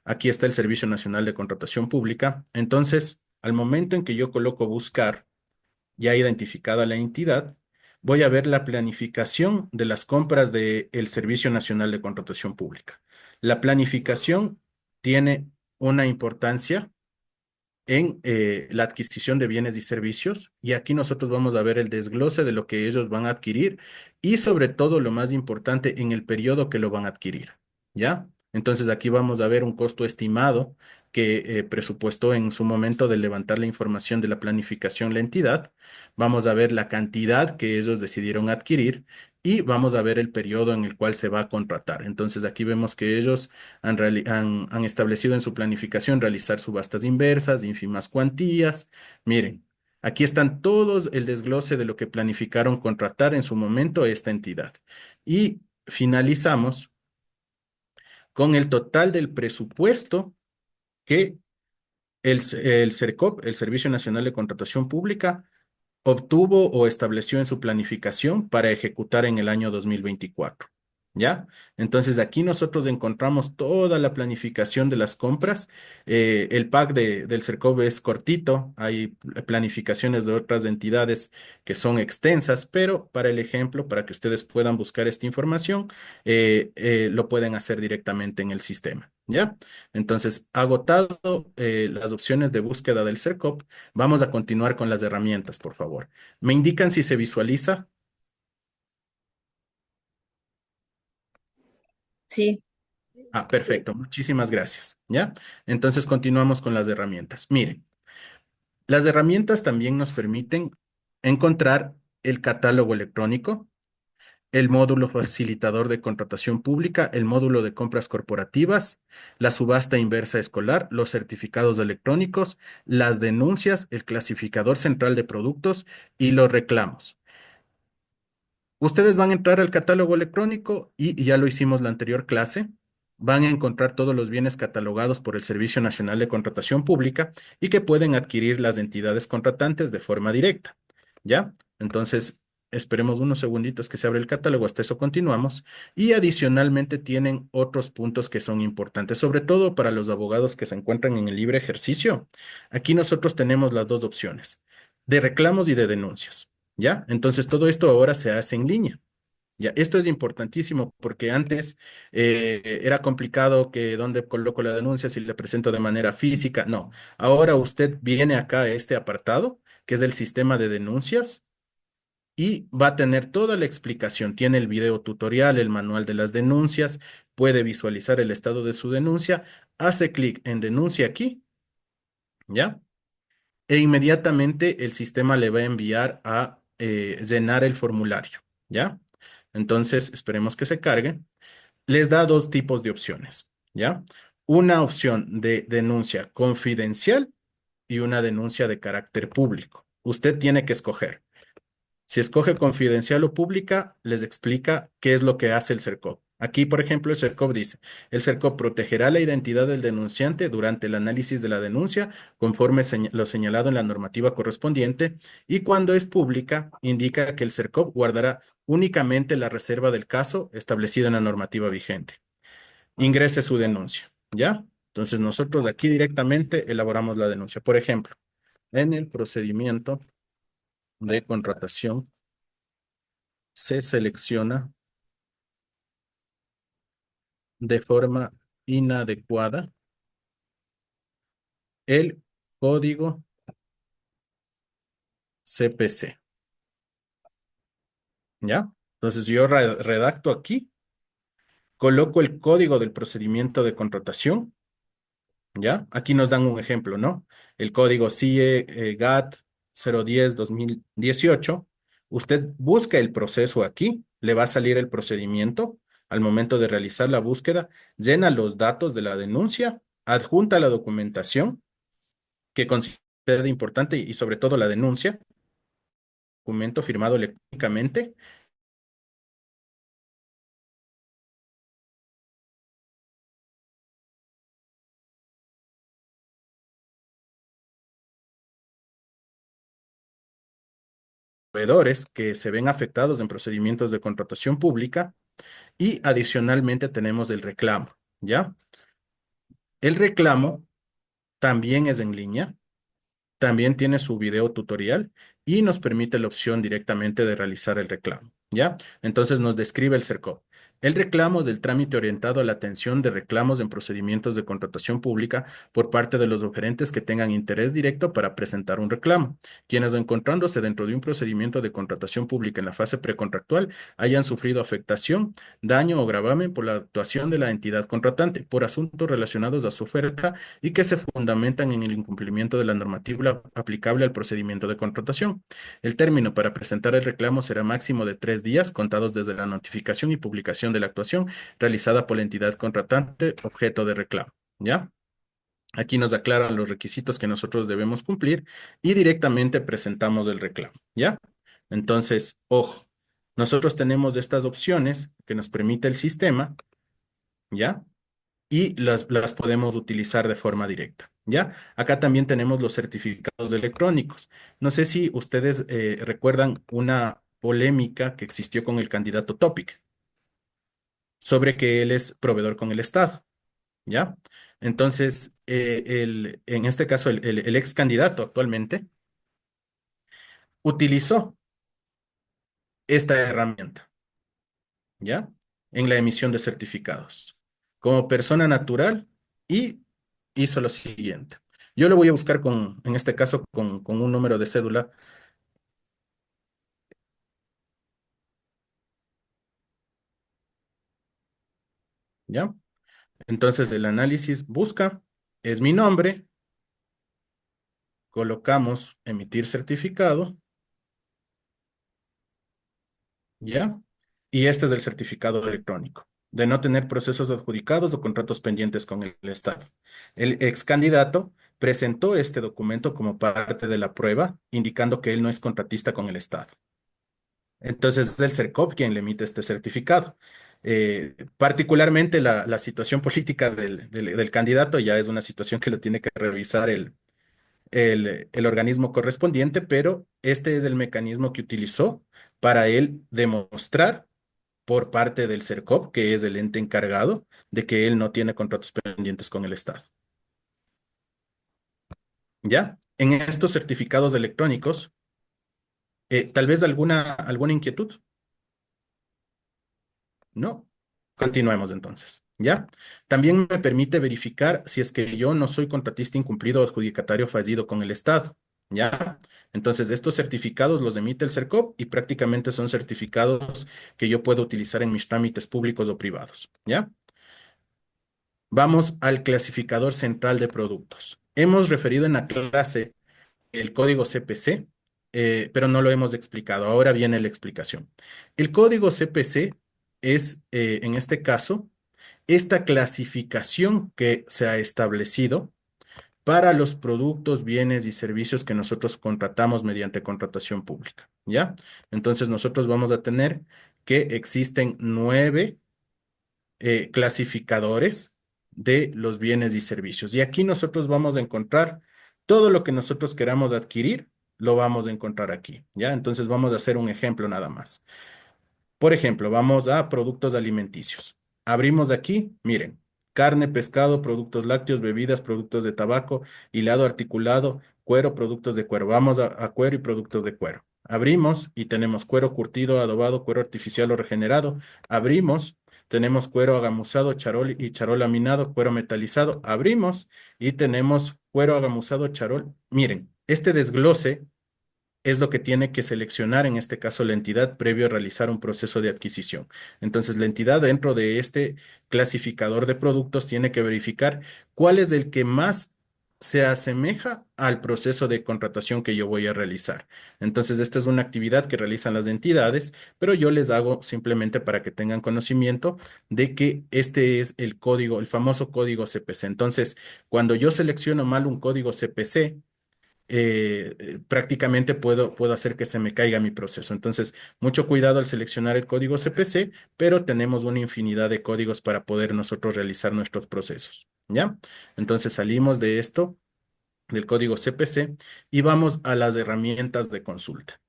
Aquí está el Servicio Nacional de Contratación Pública. Entonces, al momento en que yo coloco buscar, ya identificada la entidad, voy a ver la planificación de las compras del Servicio Nacional de Contratación Pública. La planificación tiene una importancia en la adquisición de bienes y servicios y aquí nosotros vamos a ver el desglose de lo que ellos van a adquirir y sobre todo lo más importante en el periodo que lo van a adquirir, ¿ya? Entonces aquí vamos a ver un costo estimado que presupuestó en su momento de levantar la información de la planificación la entidad. Vamos a ver la cantidad que ellos decidieron adquirir y vamos a ver el periodo en el cual se va a contratar. Entonces aquí vemos que ellos han establecido en su planificación realizar subastas inversas, ínfimas cuantías. Miren, aquí están todos el desglose de lo que planificaron contratar en su momento esta entidad. Y finalizamos con el total del presupuesto que el SERCOP, el Servicio Nacional de Contratación Pública, obtuvo o estableció en su planificación para ejecutar en el año 2024. ¿Ya? Entonces aquí nosotros encontramos toda la planificación de las compras. El pack del CERCOV es cortito, hay planificaciones de otras entidades que son extensas, pero para el ejemplo, para que ustedes puedan buscar esta información, lo pueden hacer directamente en el sistema. ¿Ya? Entonces, agotado las opciones de búsqueda del CERCOP, vamos a continuar con las herramientas, por favor. ¿Me indican si se visualiza? Sí, Ah, perfecto. Muchísimas gracias. ¿Ya? Entonces continuamos con las herramientas. Miren, las herramientas también nos permiten encontrar el catálogo electrónico, el módulo facilitador de contratación pública, el módulo de compras corporativas, la subasta inversa escolar, los certificados electrónicos, las denuncias, el clasificador central de productos y los reclamos. Ustedes van a entrar al catálogo electrónico y ya lo hicimos la anterior clase. Van a encontrar todos los bienes catalogados por el Servicio Nacional de Contratación Pública y que pueden adquirir las entidades contratantes de forma directa. ¿Ya? Entonces, esperemos unos segunditos que se abre el catálogo, hasta eso continuamos. Y adicionalmente tienen otros puntos que son importantes, sobre todo para los abogados que se encuentran en el libre ejercicio. Aquí nosotros tenemos las dos opciones, de reclamos y de denuncias. ¿Ya? Entonces todo esto ahora se hace en línea. Ya, esto es importantísimo porque antes era complicado que dónde coloco la denuncia, si le presento de manera física. No, ahora usted viene acá a este apartado, que es el sistema de denuncias, y va a tener toda la explicación. Tiene el video tutorial, el manual de las denuncias, puede visualizar el estado de su denuncia, hace clic en denuncia aquí, ¿ya? E inmediatamente el sistema le va a enviar a llenar el formulario, ¿ya? Entonces, esperemos que se cargue. Les da dos tipos de opciones, ¿ya? Una opción de denuncia confidencial y una denuncia de carácter público. Usted tiene que escoger. Si escoge confidencial o pública, les explica qué es lo que hace el CERCOP. Aquí, por ejemplo, el CERCOP dice, el CERCOP protegerá la identidad del denunciante durante el análisis de la denuncia, conforme lo señalado en la normativa correspondiente, y cuando es pública, indica que el CERCOP guardará únicamente la reserva del caso establecida en la normativa vigente. Ingrese su denuncia, ¿ya? Entonces, nosotros aquí directamente elaboramos la denuncia. Por ejemplo, en el procedimiento de contratación, se selecciona de forma inadecuada el código CPC, ¿ya? Entonces yo redacto aquí, coloco el código del procedimiento de contratación, ¿ya? Aquí nos dan un ejemplo, ¿no? El código CIE GAT 010-2018. Usted busca el proceso aquí, le va a salir el procedimiento. Al momento de realizar la búsqueda, llena los datos de la denuncia, adjunta la documentación que considera importante y sobre todo la denuncia, documento firmado electrónicamente. Proveedores que se ven afectados en procedimientos de contratación pública y adicionalmente tenemos el reclamo, ¿ya? El reclamo también es en línea. También tiene su video tutorial y nos permite la opción directamente de realizar el reclamo, ¿ya? Entonces nos describe el CERCOP. El reclamo es del trámite orientado a la atención de reclamos en procedimientos de contratación pública por parte de los oferentes que tengan interés directo para presentar un reclamo, quienes encontrándose dentro de un procedimiento de contratación pública en la fase precontractual hayan sufrido afectación, daño o gravamen por la actuación de la entidad contratante por asuntos relacionados a su oferta y que se fundamentan en el incumplimiento de la normativa aplicable al procedimiento de contratación. El término para presentar el reclamo será máximo de 3 días contados desde la notificación y publicación de la actuación realizada por la entidad contratante objeto de reclamo. ¿Ya? Aquí nos aclaran los requisitos que nosotros debemos cumplir y directamente presentamos el reclamo. ¿Ya? Entonces, ojo, nosotros tenemos estas opciones que nos permite el sistema. ¿Ya? Y las podemos utilizar de forma directa, ¿ya? Acá también tenemos los certificados electrónicos. No sé si ustedes recuerdan una polémica que existió con el candidato Topic sobre que él es proveedor con el Estado, ¿ya? Entonces, en este caso, el ex candidato actualmente utilizó esta herramienta, ¿ya? En la emisión de certificados como persona natural y hizo lo siguiente. Yo lo voy a buscar en este caso, con un número de cédula, ¿ya? Entonces el análisis busca, es mi nombre, colocamos emitir certificado, ¿ya? Y este es el certificado electrónico, de no tener procesos adjudicados o contratos pendientes con el Estado. El ex candidato presentó este documento como parte de la prueba, indicando que él no es contratista con el Estado. Entonces es el CERCOP quien le emite este certificado. Particularmente la situación política del candidato ya es una situación que lo tiene que revisar el organismo correspondiente, pero este es el mecanismo que utilizó para él demostrar por parte del CERCOP, que es el ente encargado, de que él no tiene contratos pendientes con el Estado. ¿Ya? En estos certificados electrónicos, tal vez alguna inquietud. No. Continuemos entonces, ¿ya? También me permite verificar si es que yo no soy contratista incumplido o adjudicatario fallido con el Estado. ¿ya? Entonces, estos certificados los emite el CERCOP y prácticamente son certificados que yo puedo utilizar en mis trámites públicos o privados, ¿ya? Vamos al clasificador central de productos. Hemos referido en la clase el código CPC, pero no lo hemos explicado. Ahora viene la explicación. El código CPC es, en este caso, esta clasificación que se ha establecido para los productos, bienes y servicios que nosotros contratamos mediante contratación pública, ¿ya? Entonces nosotros vamos a tener que existen 9 clasificadores de los bienes y servicios. Y aquí nosotros vamos a encontrar todo lo que nosotros queramos adquirir, lo vamos a encontrar aquí, ¿ya? Entonces vamos a hacer un ejemplo nada más. Por ejemplo, vamos a productos alimenticios. Abrimos aquí, miren, carne, pescado, productos lácteos, bebidas, productos de tabaco, hilado articulado, cuero, productos de cuero. Vamos a cuero y productos de cuero. Abrimos y tenemos cuero curtido, adobado, cuero artificial o regenerado. Abrimos, tenemos cuero agamuzado, charol y charol laminado, cuero metalizado. Abrimos y tenemos cuero agamuzado, charol. Miren, este desglose es lo que tiene que seleccionar, en este caso, la entidad previo a realizar un proceso de adquisición. Entonces, la entidad dentro de este clasificador de productos tiene que verificar cuál es el que más se asemeja al proceso de contratación que yo voy a realizar. Entonces, esta es una actividad que realizan las entidades, pero yo les hago simplemente para que tengan conocimiento de que este es el código, el famoso código CPC. Entonces, cuando yo selecciono mal un código CPC, prácticamente puedo hacer que se me caiga mi proceso. Entonces, mucho cuidado al seleccionar el código CPC, pero tenemos una infinidad de códigos para poder nosotros realizar nuestros procesos, ¿ya? Entonces, salimos de esto, del código CPC, y vamos a las herramientas de consulta.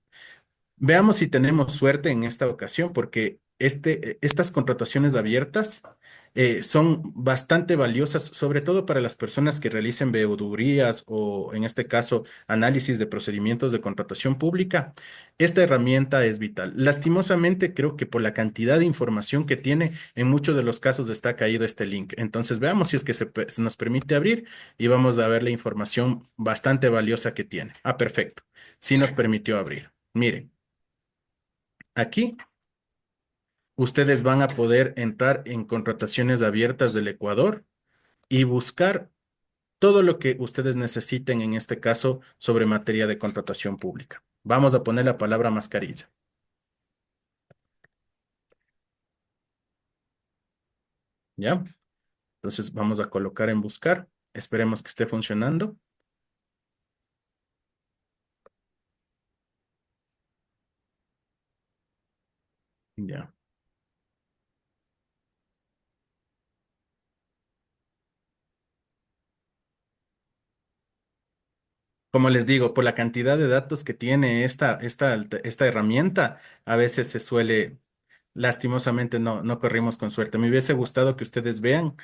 Veamos si tenemos suerte en esta ocasión, porque estas contrataciones abiertas son bastante valiosas, sobre todo para las personas que realicen veedurías o, en este caso, análisis de procedimientos de contratación pública. Esta herramienta es vital. Lastimosamente, creo que por la cantidad de información que tiene, en muchos de los casos está caído este link. Entonces, veamos si es que se nos permite abrir y vamos a ver la información bastante valiosa que tiene. Ah, perfecto. Sí nos permitió abrir. Miren. Aquí ustedes van a poder entrar en contrataciones abiertas del Ecuador y buscar todo lo que ustedes necesiten, en este caso, sobre materia de contratación pública. Vamos a poner la palabra mascarilla, ¿ya? Entonces vamos a colocar en buscar. Esperemos que esté funcionando. Ya. Como les digo, por la cantidad de datos que tiene esta herramienta, a veces se suele. Lastimosamente no corrimos con suerte. Me hubiese gustado que ustedes vean,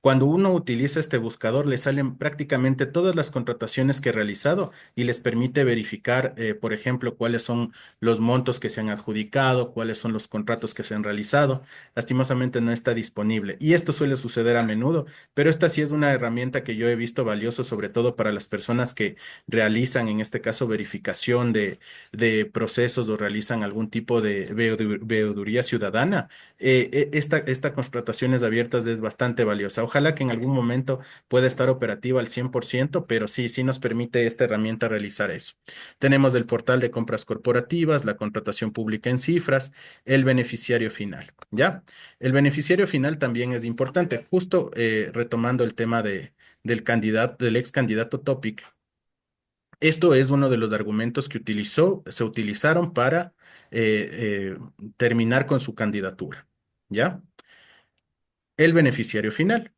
cuando uno utiliza este buscador, le salen prácticamente todas las contrataciones que he realizado y les permite verificar, por ejemplo, cuáles son los montos que se han adjudicado, cuáles son los contratos que se han realizado. Lastimosamente no está disponible. Y esto suele suceder a menudo, pero esta sí es una herramienta que yo he visto valioso, sobre todo para las personas que realizan, en este caso, verificación de procesos o realizan algún tipo de veeduría ciudadana. Esta contrataciones abiertas es bastante valiosa. Ojalá que en algún momento pueda estar operativa al 100%, pero sí nos permite esta herramienta realizar eso. Tenemos el portal de compras corporativas, la contratación pública en cifras, el beneficiario final, ¿ya? El beneficiario final también es importante. Justo retomando el tema del candidato, del ex candidato Topic. Esto es uno de los argumentos que se utilizaron para terminar con su candidatura, ¿ya? El beneficiario final.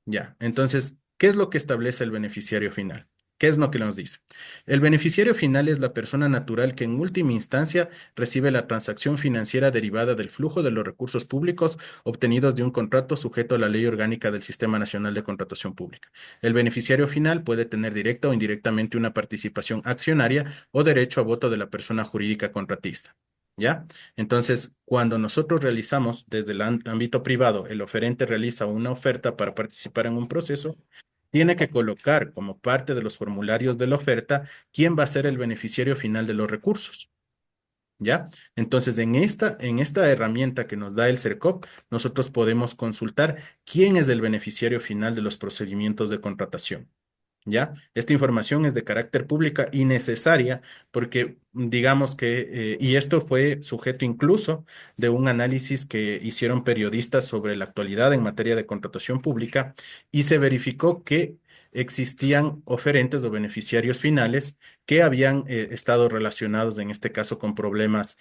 Ya, entonces, ¿qué es lo que establece el beneficiario final? ¿Qué es lo que nos dice? El beneficiario final es la persona natural que en última instancia recibe la transacción financiera derivada del flujo de los recursos públicos obtenidos de un contrato sujeto a la Ley Orgánica del Sistema Nacional de Contratación Pública. El beneficiario final puede tener directa o indirectamente una participación accionaria o derecho a voto de la persona jurídica contratista. ¿Ya? Entonces, cuando nosotros realizamos desde el ámbito privado, el oferente realiza una oferta para participar en un proceso, tiene que colocar como parte de los formularios de la oferta quién va a ser el beneficiario final de los recursos. ¿Ya? Entonces, en esta herramienta que nos da el CERCOP, nosotros podemos consultar quién es el beneficiario final de los procedimientos de contratación. ¿Ya? Esta información es de carácter pública y necesaria porque digamos que, y esto fue sujeto incluso de un análisis que hicieron periodistas sobre la actualidad en materia de contratación pública y se verificó que existían oferentes o beneficiarios finales que habían estado relacionados en este caso con problemas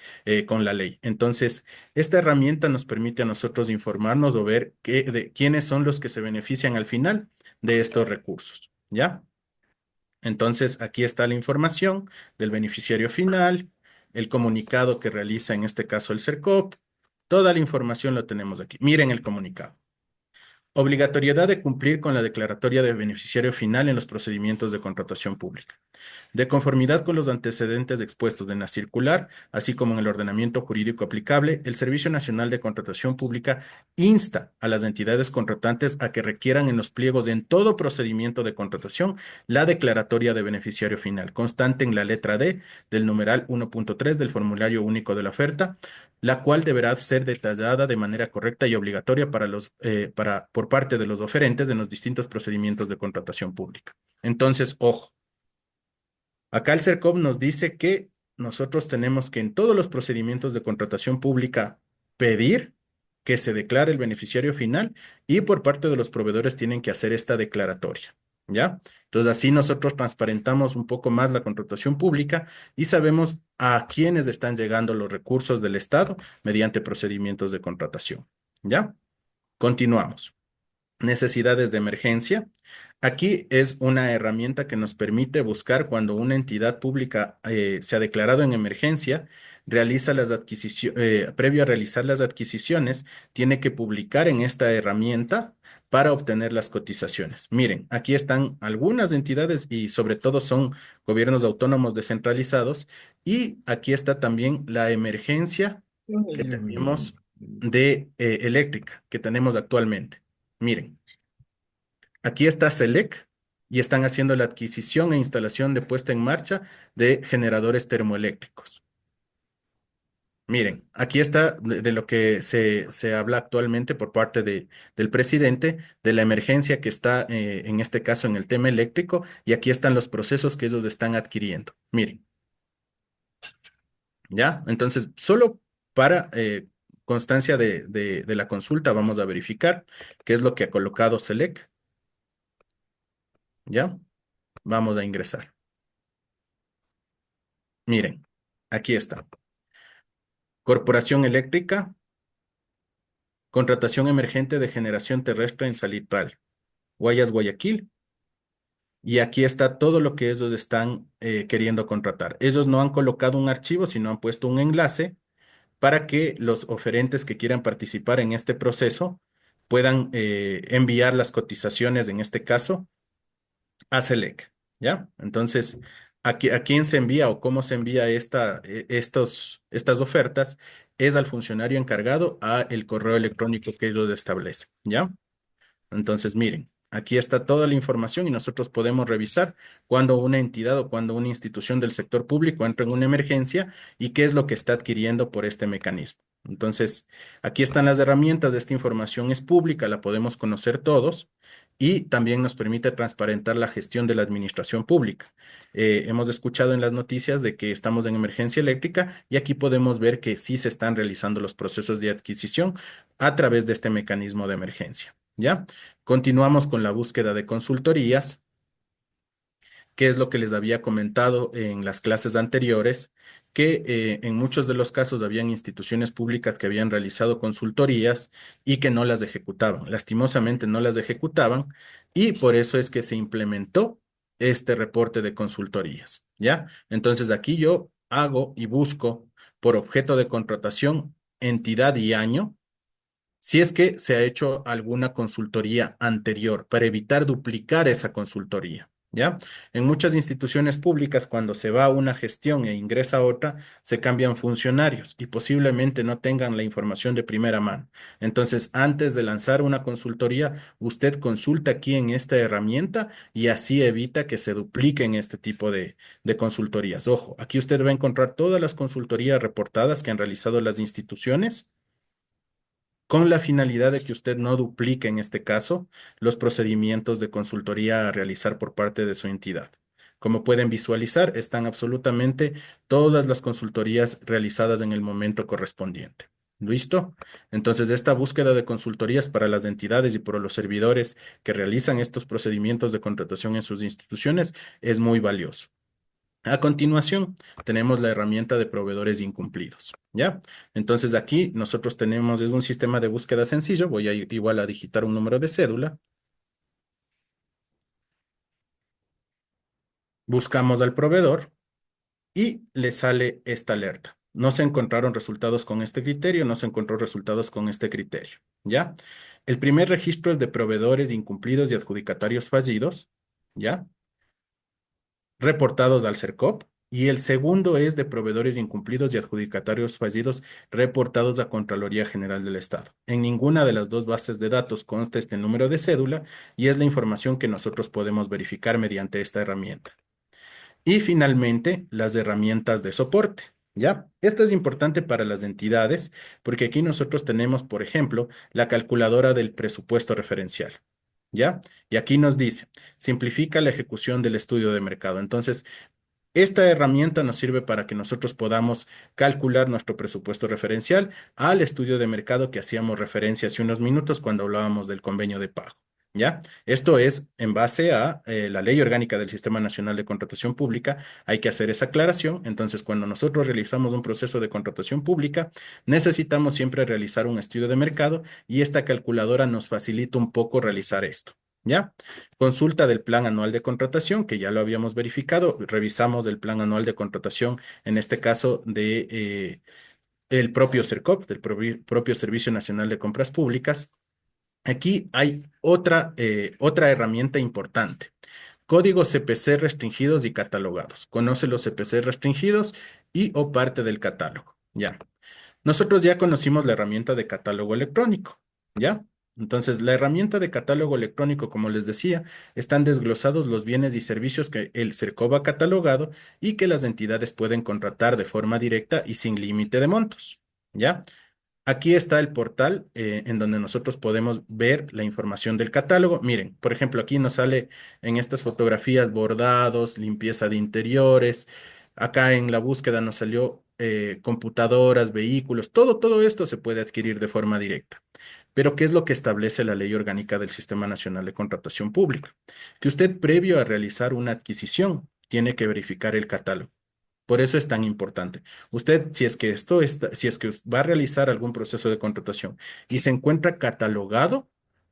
con la ley. Entonces, esta herramienta nos permite a nosotros informarnos o ver de quiénes son los que se benefician al final de estos recursos. ¿Ya? Entonces, aquí está la información del beneficiario final, el comunicado que realiza en este caso el CERCOP. Toda la información lo tenemos aquí. Miren el comunicado. Obligatoriedad de cumplir con la declaratoria de beneficiario final en los procedimientos de contratación pública. De conformidad con los antecedentes expuestos en la circular, así como en el ordenamiento jurídico aplicable, el Servicio Nacional de Contratación Pública insta a las entidades contratantes a que requieran en los pliegos en todo procedimiento de contratación la declaratoria de beneficiario final, constante en la letra D del numeral 1.3 del formulario único de la oferta, la cual deberá ser detallada de manera correcta y obligatoria por parte de los oferentes en los distintos procedimientos de contratación pública. Entonces, ojo. Acá el CERCOP nos dice que nosotros tenemos que en todos los procedimientos de contratación pública pedir que se declare el beneficiario final y por parte de los proveedores tienen que hacer esta declaratoria, ¿ya? Entonces así nosotros transparentamos un poco más la contratación pública y sabemos a quiénes están llegando los recursos del Estado mediante procedimientos de contratación, ¿ya? Continuamos. Necesidades de emergencia. Aquí es una herramienta que nos permite buscar cuando una entidad pública se ha declarado en emergencia, realiza las adquisiciones, previo a realizar las adquisiciones, tiene que publicar en esta herramienta para obtener las cotizaciones. Miren, aquí están algunas entidades y sobre todo son gobiernos autónomos descentralizados y aquí está también la emergencia que tenemos de eléctrica que tenemos actualmente. Miren, aquí está Selec y están haciendo la adquisición e instalación de puesta en marcha de generadores termoeléctricos. Miren, aquí está de lo que se habla actualmente por parte del presidente, de la emergencia que está en este caso en el tema eléctrico, y aquí están los procesos que ellos están adquiriendo. Miren, ¿ya? Entonces, solo para constancia de la consulta, vamos a verificar qué es lo que ha colocado Selec. ¿Ya? Vamos a ingresar. Miren, aquí está. Corporación Eléctrica, contratación emergente de generación terrestre en Salitral, Guayas, Guayaquil. Y aquí está todo lo que ellos están queriendo contratar. Ellos no han colocado un archivo, sino han puesto un enlace para que los oferentes que quieran participar en este proceso puedan enviar las cotizaciones, en este caso, a Selec, ¿ya? Entonces, ¿a quién se envía o cómo se envía estas ofertas? Es al funcionario encargado a el correo electrónico que ellos establecen, ¿ya? Entonces, miren, aquí está toda la información y nosotros podemos revisar cuando una entidad o cuando una institución del sector público entra en una emergencia y qué es lo que está adquiriendo por este mecanismo. Entonces, aquí están las herramientas, esta información es pública, la podemos conocer todos y también nos permite transparentar la gestión de la administración pública. Hemos escuchado en las noticias de que estamos en emergencia eléctrica y aquí podemos ver que sí se están realizando los procesos de adquisición a través de este mecanismo de emergencia. ¿Ya? Continuamos con la búsqueda de consultorías, que es lo que les había comentado en las clases anteriores, que en muchos de los casos habían instituciones públicas que habían realizado consultorías y que no las ejecutaban. Lastimosamente no las ejecutaban y por eso es que se implementó este reporte de consultorías, ¿ya? Entonces aquí yo hago y busco por objeto de contratación, entidad y año si es que se ha hecho alguna consultoría anterior para evitar duplicar esa consultoría, ¿Ya? En muchas instituciones públicas, cuando se va a una gestión e ingresa a otra, se cambian funcionarios y posiblemente no tengan la información de primera mano. Entonces, antes de lanzar una consultoría, usted consulta aquí en esta herramienta y así evita que se dupliquen este tipo de consultorías. Ojo, aquí usted va a encontrar todas las consultorías reportadas que han realizado las instituciones con la finalidad de que usted no duplique, en este caso, los procedimientos de consultoría a realizar por parte de su entidad. Como pueden visualizar, están absolutamente todas las consultorías realizadas en el momento correspondiente. ¿Listo? Entonces, esta búsqueda de consultorías para las entidades y por los servidores que realizan estos procedimientos de contratación en sus instituciones es muy valioso. A continuación, tenemos la herramienta de proveedores incumplidos, ¿ya? Entonces aquí nosotros tenemos, es un sistema de búsqueda sencillo, voy a igual a digitar un número de cédula, buscamos al proveedor y le sale esta alerta. No se encontraron resultados con este criterio, no se encontró resultados con este criterio, ¿ya? El primer registro es de proveedores incumplidos y adjudicatarios fallidos, ¿ya? Reportados al CERCOP y el segundo es de proveedores incumplidos y adjudicatarios fallidos reportados a Contraloría General del Estado. En ninguna de las dos bases de datos consta este número de cédula y es la información que nosotros podemos verificar mediante esta herramienta. Y finalmente, las herramientas de soporte. ¿Ya? Esto es importante para las entidades porque aquí nosotros tenemos, por ejemplo, la calculadora del presupuesto referencial. ¿Ya? Y aquí nos dice, simplifica la ejecución del estudio de mercado. Entonces, esta herramienta nos sirve para que nosotros podamos calcular nuestro presupuesto referencial al estudio de mercado que hacíamos referencia hace unos minutos cuando hablábamos del convenio de pago. ¿Ya? Esto es en base a la Ley Orgánica del Sistema Nacional de Contratación Pública. Hay que hacer esa aclaración. Entonces, cuando nosotros realizamos un proceso de contratación pública, necesitamos siempre realizar un estudio de mercado y esta calculadora nos facilita un poco realizar esto. ¿Ya? Consulta del plan anual de contratación, que ya lo habíamos verificado. Revisamos el plan anual de contratación, en este caso de el propio CERCOP, del propio Servicio Nacional de Compras Públicas. Aquí hay otra herramienta importante. Códigos CPC restringidos y catalogados. Conoce los CPC restringidos y o parte del catálogo. Ya. Nosotros ya conocimos la herramienta de catálogo electrónico, ¿ya? Entonces, la herramienta de catálogo electrónico, como les decía, están desglosados los bienes y servicios que el CERCOP ha catalogado y que las entidades pueden contratar de forma directa y sin límite de montos, ¿ya? Aquí está el portal en donde nosotros podemos ver la información del catálogo. Miren, por ejemplo, aquí nos sale en estas fotografías bordados, limpieza de interiores. Acá en la búsqueda nos salió computadoras, vehículos, todo esto se puede adquirir de forma directa. Pero, ¿qué es lo que establece la Ley Orgánica del Sistema Nacional de Contratación Pública? Que usted, previo a realizar una adquisición, tiene que verificar el catálogo. Por eso es tan importante. Usted, si es que si es que va a realizar algún proceso de contratación y se encuentra catalogado,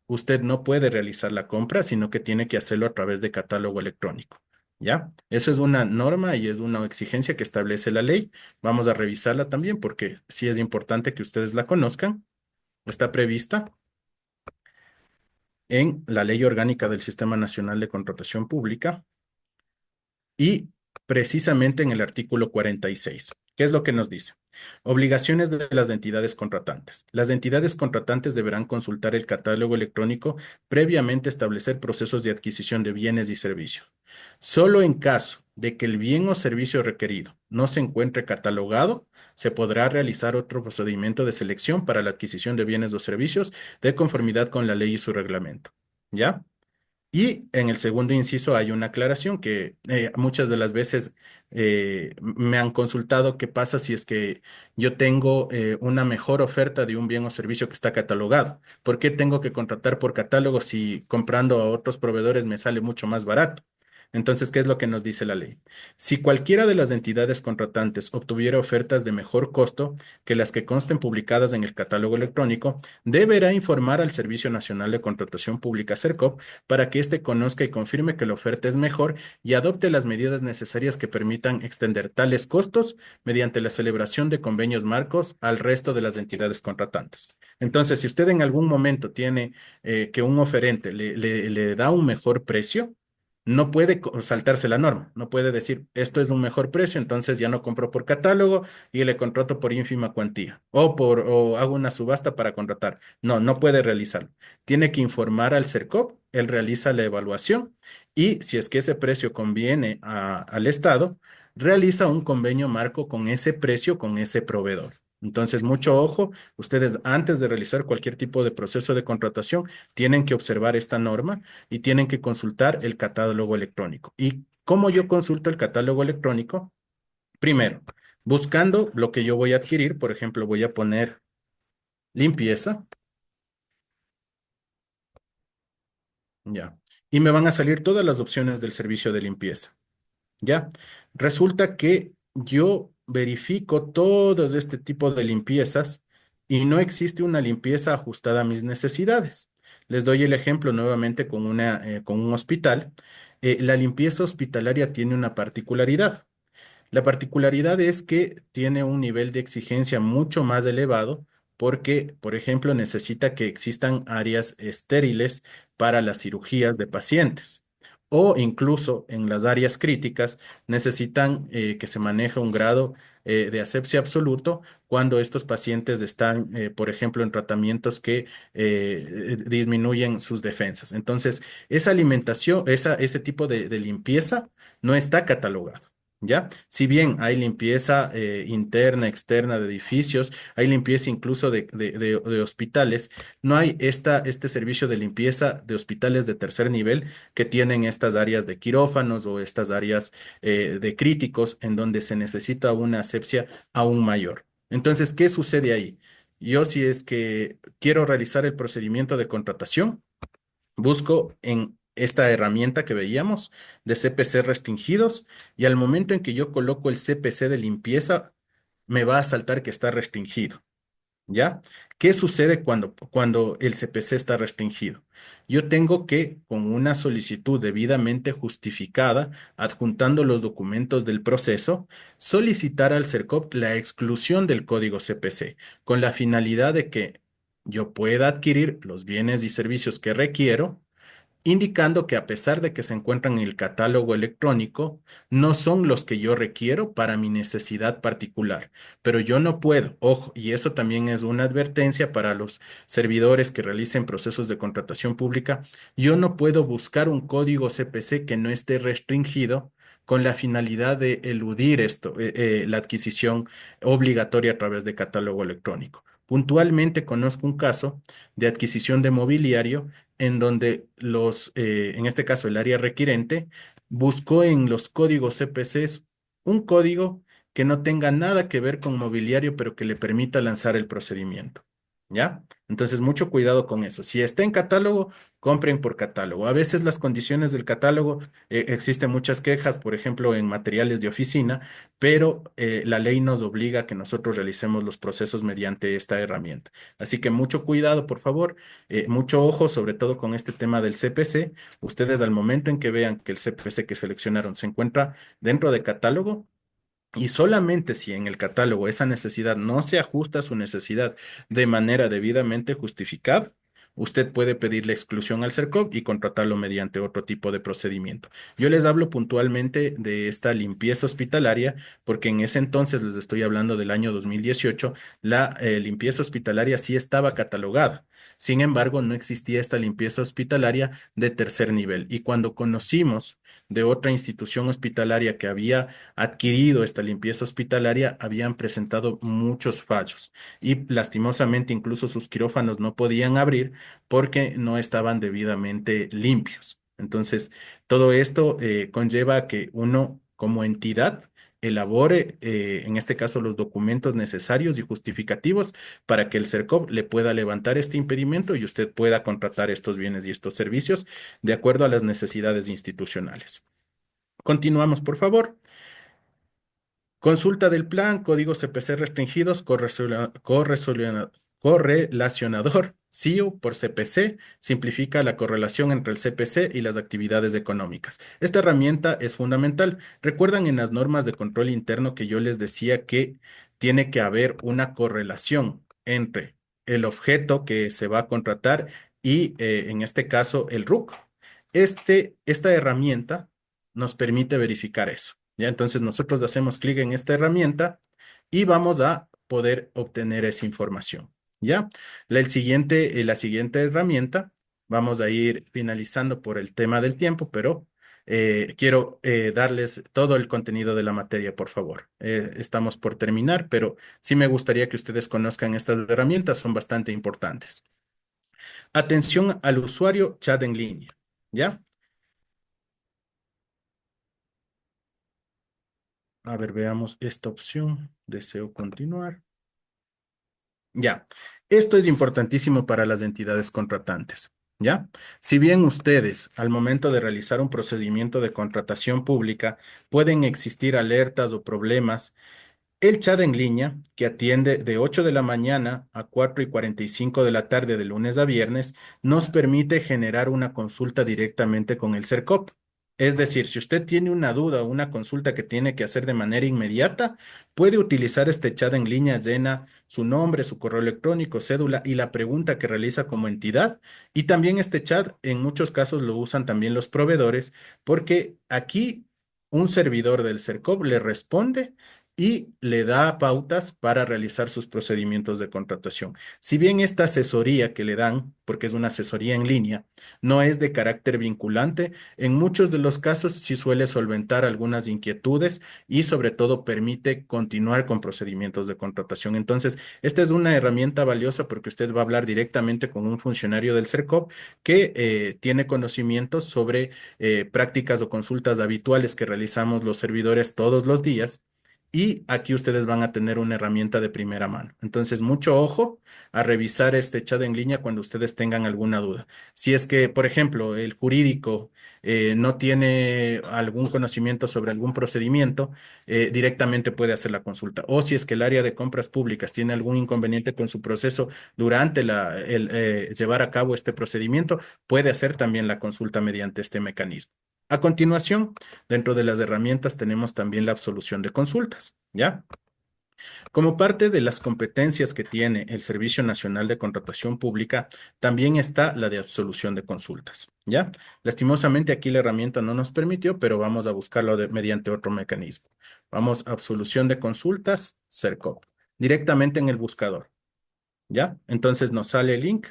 usted no puede realizar la compra, sino que tiene que hacerlo a través de catálogo electrónico. ¿Ya? Eso es una norma y es una exigencia que establece la ley. Vamos a revisarla también porque sí es importante que ustedes la conozcan. Está prevista en la Ley Orgánica del Sistema Nacional de Contratación Pública y precisamente en el artículo 46. ¿Qué es lo que nos dice? Obligaciones de las entidades contratantes. Las entidades contratantes deberán consultar el catálogo electrónico previamente establecer procesos de adquisición de bienes y servicios. Solo en caso de que el bien o servicio requerido no se encuentre catalogado, se podrá realizar otro procedimiento de selección para la adquisición de bienes o servicios de conformidad con la ley y su reglamento. ¿Ya? Y en el segundo inciso hay una aclaración que muchas de las veces me han consultado qué pasa si es que yo tengo una mejor oferta de un bien o servicio que está catalogado. ¿Por qué tengo que contratar por catálogo si comprando a otros proveedores me sale mucho más barato? Entonces, ¿qué es lo que nos dice la ley? Si cualquiera de las entidades contratantes obtuviera ofertas de mejor costo que las que consten publicadas en el catálogo electrónico, deberá informar al Servicio Nacional de Contratación Pública, CERCOP, para que éste conozca y confirme que la oferta es mejor y adopte las medidas necesarias que permitan extender tales costos mediante la celebración de convenios marcos al resto de las entidades contratantes. Entonces, si usted en algún momento tiene que un oferente le da un mejor precio, no puede saltarse la norma, no puede decir esto es un mejor precio, entonces ya no compro por catálogo y le contrato por ínfima cuantía o hago una subasta para contratar. No, no puede realizarlo. Tiene que informar al CERCOP, él realiza la evaluación y si es que ese precio conviene al Estado, realiza un convenio marco con ese precio, con ese proveedor. Entonces, mucho ojo, ustedes antes de realizar cualquier tipo de proceso de contratación, tienen que observar esta norma y tienen que consultar el catálogo electrónico. ¿Y cómo yo consulto el catálogo electrónico? Primero, buscando lo que yo voy a adquirir, por ejemplo, voy a poner limpieza, ya, y me van a salir todas las opciones del servicio de limpieza. ¿Ya? Resulta que yo verifico todos este tipo de limpiezas y no existe una limpieza ajustada a mis necesidades. Les doy el ejemplo nuevamente con un hospital. La limpieza hospitalaria tiene una particularidad. La particularidad es que tiene un nivel de exigencia mucho más elevado porque, por ejemplo, necesita que existan áreas estériles para las cirugías de pacientes. O incluso en las áreas críticas necesitan que se maneje un grado de asepsia absoluto cuando estos pacientes están, por ejemplo, en tratamientos que disminuyen sus defensas. Entonces, esa alimentación, ese tipo de limpieza no está catalogado. ¿Ya? Si bien hay limpieza interna, externa de edificios, hay limpieza incluso de hospitales, no hay este servicio de limpieza de hospitales de tercer nivel que tienen estas áreas de quirófanos o estas áreas de críticos en donde se necesita una asepsia aún mayor. Entonces, ¿qué sucede ahí? Yo si es que quiero realizar el procedimiento de contratación, busco en esta herramienta que veíamos de CPC restringidos y al momento en que yo coloco el CPC de limpieza, me va a saltar que está restringido. ¿Ya? ¿Qué sucede cuando el CPC está restringido? Yo tengo que, con una solicitud debidamente justificada, adjuntando los documentos del proceso, solicitar al CERCOP la exclusión del código CPC, con la finalidad de que yo pueda adquirir los bienes y servicios que requiero indicando que a pesar de que se encuentran en el catálogo electrónico, no son los que yo requiero para mi necesidad particular. Pero yo no puedo, ojo, y eso también es una advertencia para los servidores que realicen procesos de contratación pública, yo no puedo buscar un código CPC que no esté restringido con la finalidad de eludir la adquisición obligatoria a través de catálogo electrónico. Puntualmente conozco un caso de adquisición de mobiliario en donde en este caso el área requirente, buscó en los códigos CPCs un código que no tenga nada que ver con mobiliario, pero que le permita lanzar el procedimiento. ¿Ya? Entonces, mucho cuidado con eso. Si está en catálogo, compren por catálogo. A veces las condiciones del catálogo, existen muchas quejas, por ejemplo, en materiales de oficina, pero la ley nos obliga a que nosotros realicemos los procesos mediante esta herramienta. Así que mucho cuidado, por favor. Mucho ojo, sobre todo con este tema del CPC. Ustedes al momento en que vean que el CPC que seleccionaron se encuentra dentro de catálogo, y solamente si en el catálogo esa necesidad no se ajusta a su necesidad de manera debidamente justificada, usted puede pedir la exclusión al CERCOP y contratarlo mediante otro tipo de procedimiento. Yo les hablo puntualmente de esta limpieza hospitalaria porque en ese entonces, les estoy hablando del año 2018, la limpieza hospitalaria sí estaba catalogada. Sin embargo, no existía esta limpieza hospitalaria de tercer nivel. Y cuando conocimos de otra institución hospitalaria que había adquirido esta limpieza hospitalaria habían presentado muchos fallos y lastimosamente incluso sus quirófanos no podían abrir porque no estaban debidamente limpios. Entonces, todo esto conlleva a que uno como entidad elabore, en este caso, los documentos necesarios y justificativos para que el CERCOP le pueda levantar este impedimento y usted pueda contratar estos bienes y estos servicios de acuerdo a las necesidades institucionales. Continuamos, por favor. Consulta del plan, código CPC restringidos, correlacionador CIO por CPC, simplifica la correlación entre el CPC y las actividades económicas. Esta herramienta es fundamental. ¿Recuerdan en las normas de control interno que yo les decía que tiene que haber una correlación entre el objeto que se va a contratar y, en este caso, el RUC? esta herramienta nos permite verificar eso. ¿Ya? Entonces nosotros hacemos clic en esta herramienta y vamos a poder obtener esa información. ¿Ya? La siguiente herramienta, vamos a ir finalizando por el tema del tiempo, pero quiero darles todo el contenido de la materia, por favor. Estamos por terminar, pero sí me gustaría que ustedes conozcan estas herramientas, son bastante importantes. Atención al usuario, chat en línea. ¿Ya? A ver, veamos esta opción. Deseo continuar. Ya, esto es importantísimo para las entidades contratantes. ¿Ya? Si bien ustedes, al momento de realizar un procedimiento de contratación pública, pueden existir alertas o problemas, el chat en línea, que atiende de 8 de la mañana a 4:45 de la tarde de lunes a viernes, nos permite generar una consulta directamente con el CERCOP. Es decir, si usted tiene una duda o una consulta que tiene que hacer de manera inmediata, puede utilizar este chat en línea, llena su nombre, su correo electrónico, cédula y la pregunta que realiza como entidad. Y también este chat, en muchos casos lo usan también los proveedores, porque aquí un servidor del CERCOP le responde y le da pautas para realizar sus procedimientos de contratación. Si bien esta asesoría que le dan, porque es una asesoría en línea, no es de carácter vinculante, en muchos de los casos sí suele solventar algunas inquietudes y sobre todo permite continuar con procedimientos de contratación. Entonces, esta es una herramienta valiosa porque usted va a hablar directamente con un funcionario del CERCOP que tiene conocimientos sobre prácticas o consultas habituales que realizamos los servidores todos los días y aquí ustedes van a tener una herramienta de primera mano. Entonces, mucho ojo a revisar este chat en línea cuando ustedes tengan alguna duda. Si es que, por ejemplo, el jurídico no tiene algún conocimiento sobre algún procedimiento, directamente puede hacer la consulta. O si es que el área de compras públicas tiene algún inconveniente con su proceso durante llevar a cabo este procedimiento, puede hacer también la consulta mediante este mecanismo. A continuación, dentro de las herramientas tenemos también la absolución de consultas, ¿ya? Como parte de las competencias que tiene el Servicio Nacional de Contratación Pública, también está la de absolución de consultas, ¿ya? Lastimosamente aquí la herramienta no nos permitió, pero vamos a buscarlo mediante otro mecanismo. Vamos a absolución de consultas, CERCOP, directamente en el buscador. ¿Ya? Entonces nos sale el link.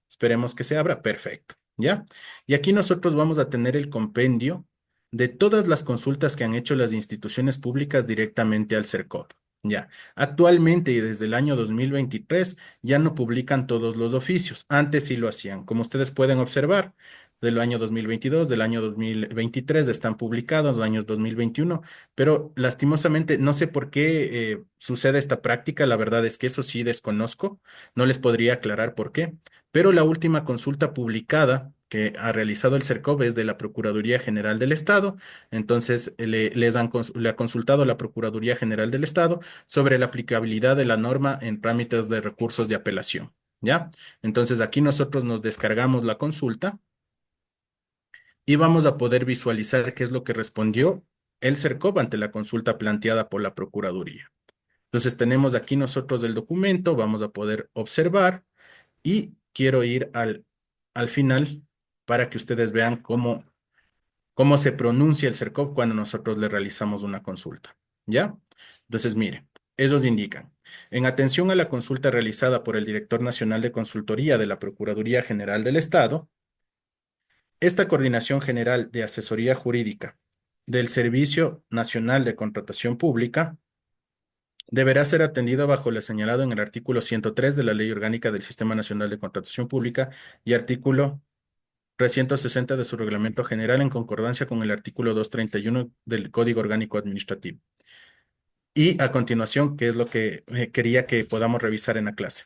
Esperemos que se abra. Perfecto. ¿Ya? Y aquí nosotros vamos a tener el compendio de todas las consultas que han hecho las instituciones públicas directamente al CERCOP. Ya. Actualmente y desde el año 2023 ya no publican todos los oficios. Antes sí lo hacían. Como ustedes pueden observar, del año 2022, del año 2023 están publicados, los años 2021, pero lastimosamente no sé por qué sucede esta práctica. La verdad es que eso sí desconozco. No les podría aclarar por qué, pero la última consulta publicada que ha realizado el CERCOP es de la Procuraduría General del Estado. Entonces, le ha consultado la Procuraduría General del Estado sobre la aplicabilidad de la norma en trámites de recursos de apelación. ¿Ya? Entonces, aquí nosotros nos descargamos la consulta y vamos a poder visualizar qué es lo que respondió el CERCOP ante la consulta planteada por la Procuraduría. Entonces, tenemos aquí nosotros el documento, vamos a poder observar. Y quiero ir al final para que ustedes vean cómo se pronuncia el CERCOP cuando nosotros le realizamos una consulta. ¿Ya? Entonces, miren, ellos indican, en atención a la consulta realizada por el Director Nacional de Consultoría de la Procuraduría General del Estado, esta Coordinación General de Asesoría Jurídica del Servicio Nacional de Contratación Pública deberá ser atendida bajo lo señalado en el artículo 103 de la Ley Orgánica del Sistema Nacional de Contratación Pública y artículo 360 de su Reglamento General en concordancia con el artículo 231 del Código Orgánico Administrativo. Y a continuación, ¿qué es lo que quería que podamos revisar en la clase?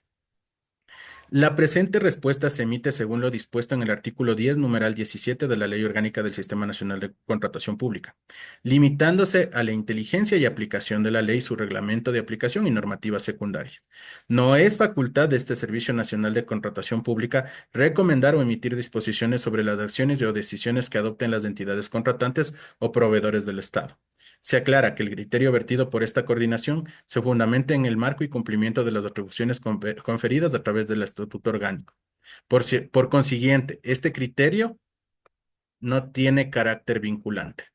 La presente respuesta se emite según lo dispuesto en el artículo 10, numeral 17 de la Ley Orgánica del Sistema Nacional de Contratación Pública, limitándose a la inteligencia y aplicación de la ley, su reglamento de aplicación y normativa secundaria. No es facultad de este Servicio Nacional de Contratación Pública recomendar o emitir disposiciones sobre las acciones o decisiones que adopten las entidades contratantes o proveedores del Estado. Se aclara que el criterio vertido por esta coordinación se fundamenta en el marco y cumplimiento de las atribuciones conferidas a través del Estatuto Orgánico. Por consiguiente, este criterio no tiene carácter vinculante.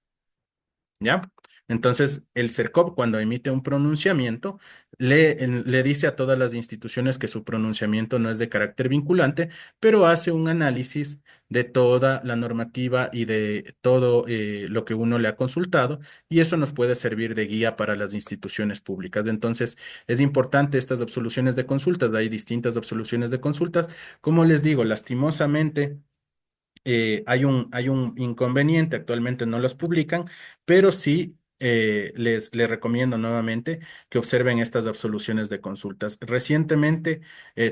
¿Ya? Entonces, el CERCOP, cuando emite un pronunciamiento, le dice a todas las instituciones que su pronunciamiento no es de carácter vinculante, pero hace un análisis de toda la normativa y de todo lo que uno le ha consultado, y eso nos puede servir de guía para las instituciones públicas. Entonces, es importante estas absoluciones de consultas, hay distintas absoluciones de consultas. Como les digo, lastimosamente hay un inconveniente, actualmente no los publican, pero sí les recomiendo nuevamente que observen estas absoluciones de consultas. Recientemente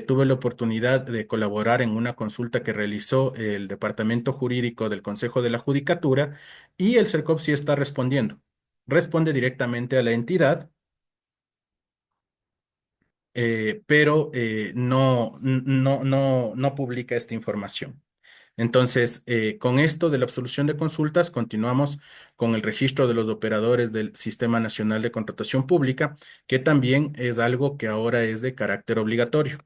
tuve la oportunidad de colaborar en una consulta que realizó el Departamento Jurídico del Consejo de la Judicatura y el CERCOP sí está respondiendo. Responde directamente a la entidad, pero no publica esta información. Entonces, con esto de la absolución de consultas, continuamos con el registro de los operadores del Sistema Nacional de Contratación Pública, que también es algo que ahora es de carácter obligatorio.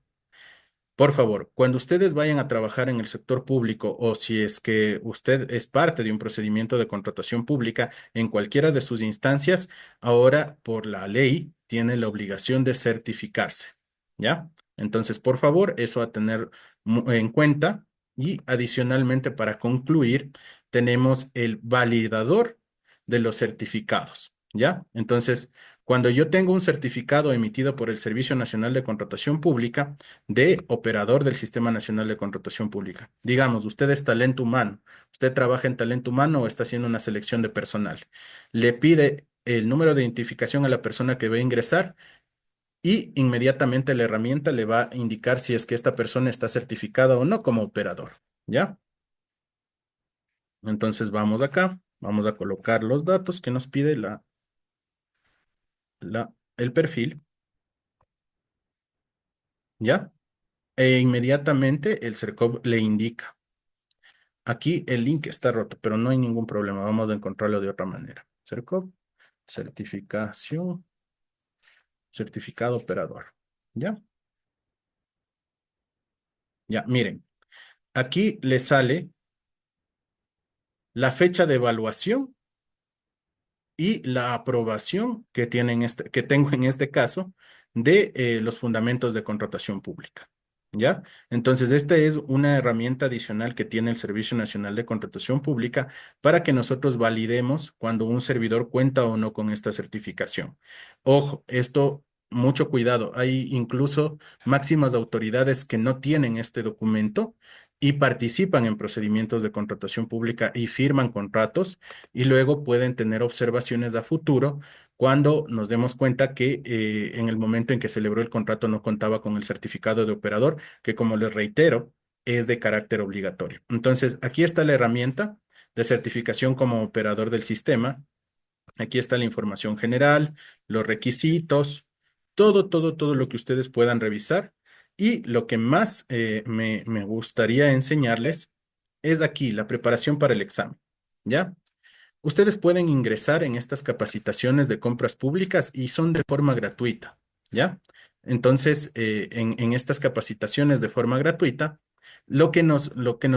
Por favor, cuando ustedes vayan a trabajar en el sector público o si es que usted es parte de un procedimiento de contratación pública en cualquiera de sus instancias, ahora por la ley tiene la obligación de certificarse, ¿ya? Entonces, por favor, eso a tener en cuenta y adicionalmente para concluir, tenemos el validador de los certificados, ¿ya? Entonces, cuando yo tengo un certificado emitido por el Servicio Nacional de Contratación Pública, de operador del Sistema Nacional de Contratación Pública. Digamos, usted es talento humano, usted trabaja en talento humano o está haciendo una selección de personal. Le pide el número de identificación a la persona que va a ingresar y inmediatamente la herramienta le va a indicar si es que esta persona está certificada o no como operador. ¿Ya? Entonces vamos acá, vamos a colocar los datos que nos pide el perfil. ¿Ya? E inmediatamente el CERCOP le indica. Aquí el link está roto, pero no hay ningún problema. Vamos a encontrarlo de otra manera. CERCOP, certificación, certificado operador. ¿Ya? Ya, miren. Aquí le sale la fecha de evaluación y la aprobación que tengo en este caso de los fundamentos de contratación pública. ¿Ya? Entonces, esta es una herramienta adicional que tiene el Servicio Nacional de Contratación Pública para que nosotros validemos cuando un servidor cuenta o no con esta certificación. Ojo, esto, mucho cuidado. Hay incluso máximas autoridades que no tienen este documento y participan en procedimientos de contratación pública y firman contratos y luego pueden tener observaciones a futuro cuando nos demos cuenta que en el momento en que celebró el contrato no contaba con el certificado de operador, que como les reitero, es de carácter obligatorio. Entonces, aquí está la herramienta de certificación como operador del sistema. Aquí está la información general, los requisitos, todo lo que ustedes puedan revisar. Y lo que más me gustaría enseñarles es aquí, la preparación para el examen. ¿Ya? Ustedes pueden ingresar en estas capacitaciones de compras públicas y son de forma gratuita, ¿ya? Entonces, en estas capacitaciones de forma gratuita, lo que nos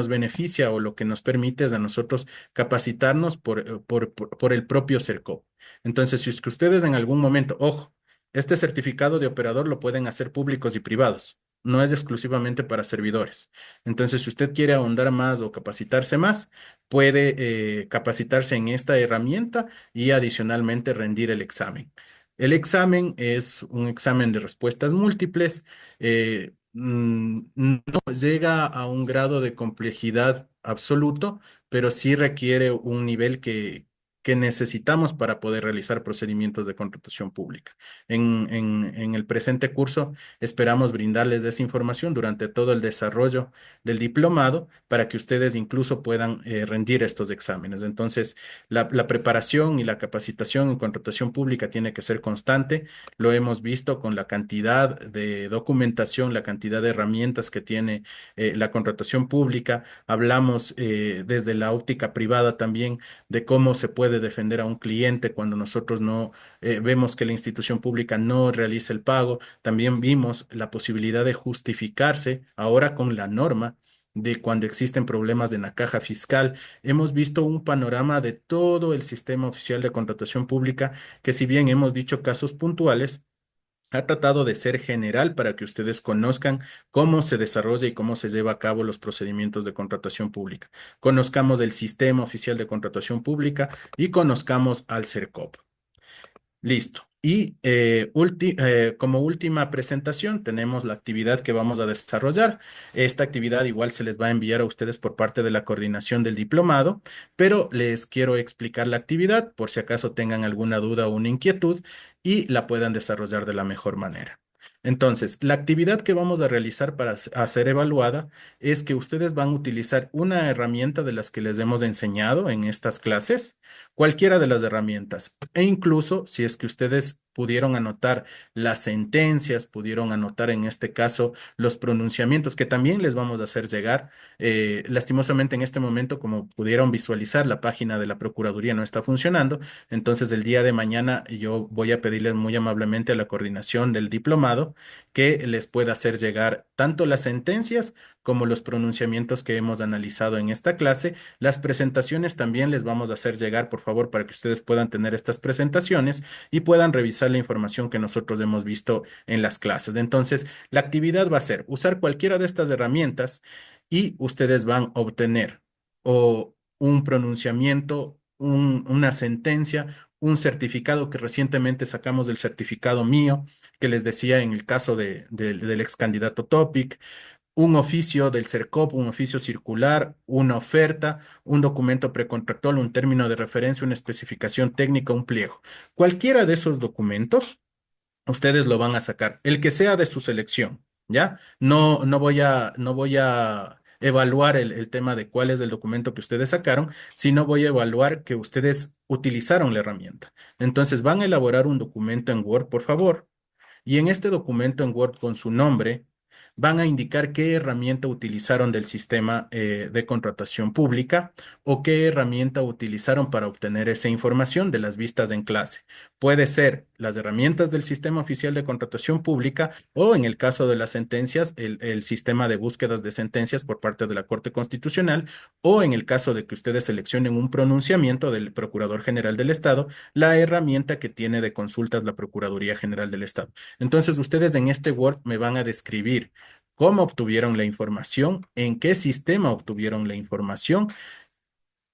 beneficia o lo que nos permite es a nosotros capacitarnos por el propio CERCOP. Entonces, si es que ustedes en algún momento, ojo, este certificado de operador lo pueden hacer públicos y privados, no es exclusivamente para servidores. Entonces, si usted quiere ahondar más o capacitarse más, puede capacitarse en esta herramienta y adicionalmente rendir el examen. El examen es un examen de respuestas múltiples. No llega a un grado de complejidad absoluto, pero sí requiere un nivel que necesitamos para poder realizar procedimientos de contratación pública. En el presente curso esperamos brindarles esa información durante todo el desarrollo del diplomado para que ustedes incluso puedan rendir estos exámenes. Entonces, la preparación y la capacitación en contratación pública tiene que ser constante. Lo hemos visto con la cantidad de documentación, la cantidad de herramientas que tiene la contratación pública. Hablamos desde la óptica privada también de cómo se puede defender a un cliente cuando nosotros no vemos que la institución pública no realiza el pago. También vimos la posibilidad de justificarse ahora con la norma de cuando existen problemas en la caja fiscal. Hemos visto un panorama de todo el sistema oficial de contratación pública, que si bien hemos dicho casos puntuales, ha tratado de ser general para que ustedes conozcan cómo se desarrolla y cómo se lleva a cabo los procedimientos de contratación pública. Conozcamos el sistema oficial de contratación pública y conozcamos al CERCOP. Listo. Y como última presentación tenemos la actividad que vamos a desarrollar. Esta actividad igual se les va a enviar a ustedes por parte de la coordinación del diplomado, pero les quiero explicar la actividad por si acaso tengan alguna duda o una inquietud y la puedan desarrollar de la mejor manera. Entonces, la actividad que vamos a realizar para ser evaluada es que ustedes van a utilizar una herramienta de las que les hemos enseñado en estas clases, cualquiera de las herramientas. E incluso si es que ustedes pudieron anotar las sentencias, pudieron anotar en este caso los pronunciamientos que también les vamos a hacer llegar. Lastimosamente en este momento, como pudieron visualizar, la página de la Procuraduría no está funcionando. Entonces el día de mañana yo voy a pedirles muy amablemente a la coordinación del diplomado que les pueda hacer llegar tanto las sentencias como los pronunciamientos que hemos analizado en esta clase. Las presentaciones también les vamos a hacer llegar, por favor, para que ustedes puedan tener estas presentaciones y puedan revisar la información que nosotros hemos visto en las clases. Entonces, la actividad va a ser usar cualquiera de estas herramientas y ustedes van a obtener o un pronunciamiento, una sentencia, un certificado que recientemente sacamos del certificado mío, que les decía en el caso del ex candidato Topic, un oficio del CERCOP, un oficio circular, una oferta, un documento precontractual, un término de referencia, una especificación técnica, un pliego. Cualquiera de esos documentos, ustedes lo van a sacar, el que sea de su selección, ¿ya? No voy a evaluar el tema de cuál es el documento que ustedes sacaron, sino voy a evaluar que ustedes utilizaron la herramienta. Entonces, van a elaborar un documento en Word, por favor, y en este documento en Word con su nombre van a indicar qué herramienta utilizaron del sistema de contratación pública o qué herramienta utilizaron para obtener esa información de las vistas en clase. Puede ser las herramientas del sistema oficial de contratación pública o en el caso de las sentencias, el sistema de búsquedas de sentencias por parte de la Corte Constitucional o en el caso de que ustedes seleccionen un pronunciamiento del Procurador General del Estado, la herramienta que tiene de consultas la Procuraduría General del Estado. Entonces, ustedes en este Word me van a describir cómo obtuvieron la información, en qué sistema obtuvieron la información,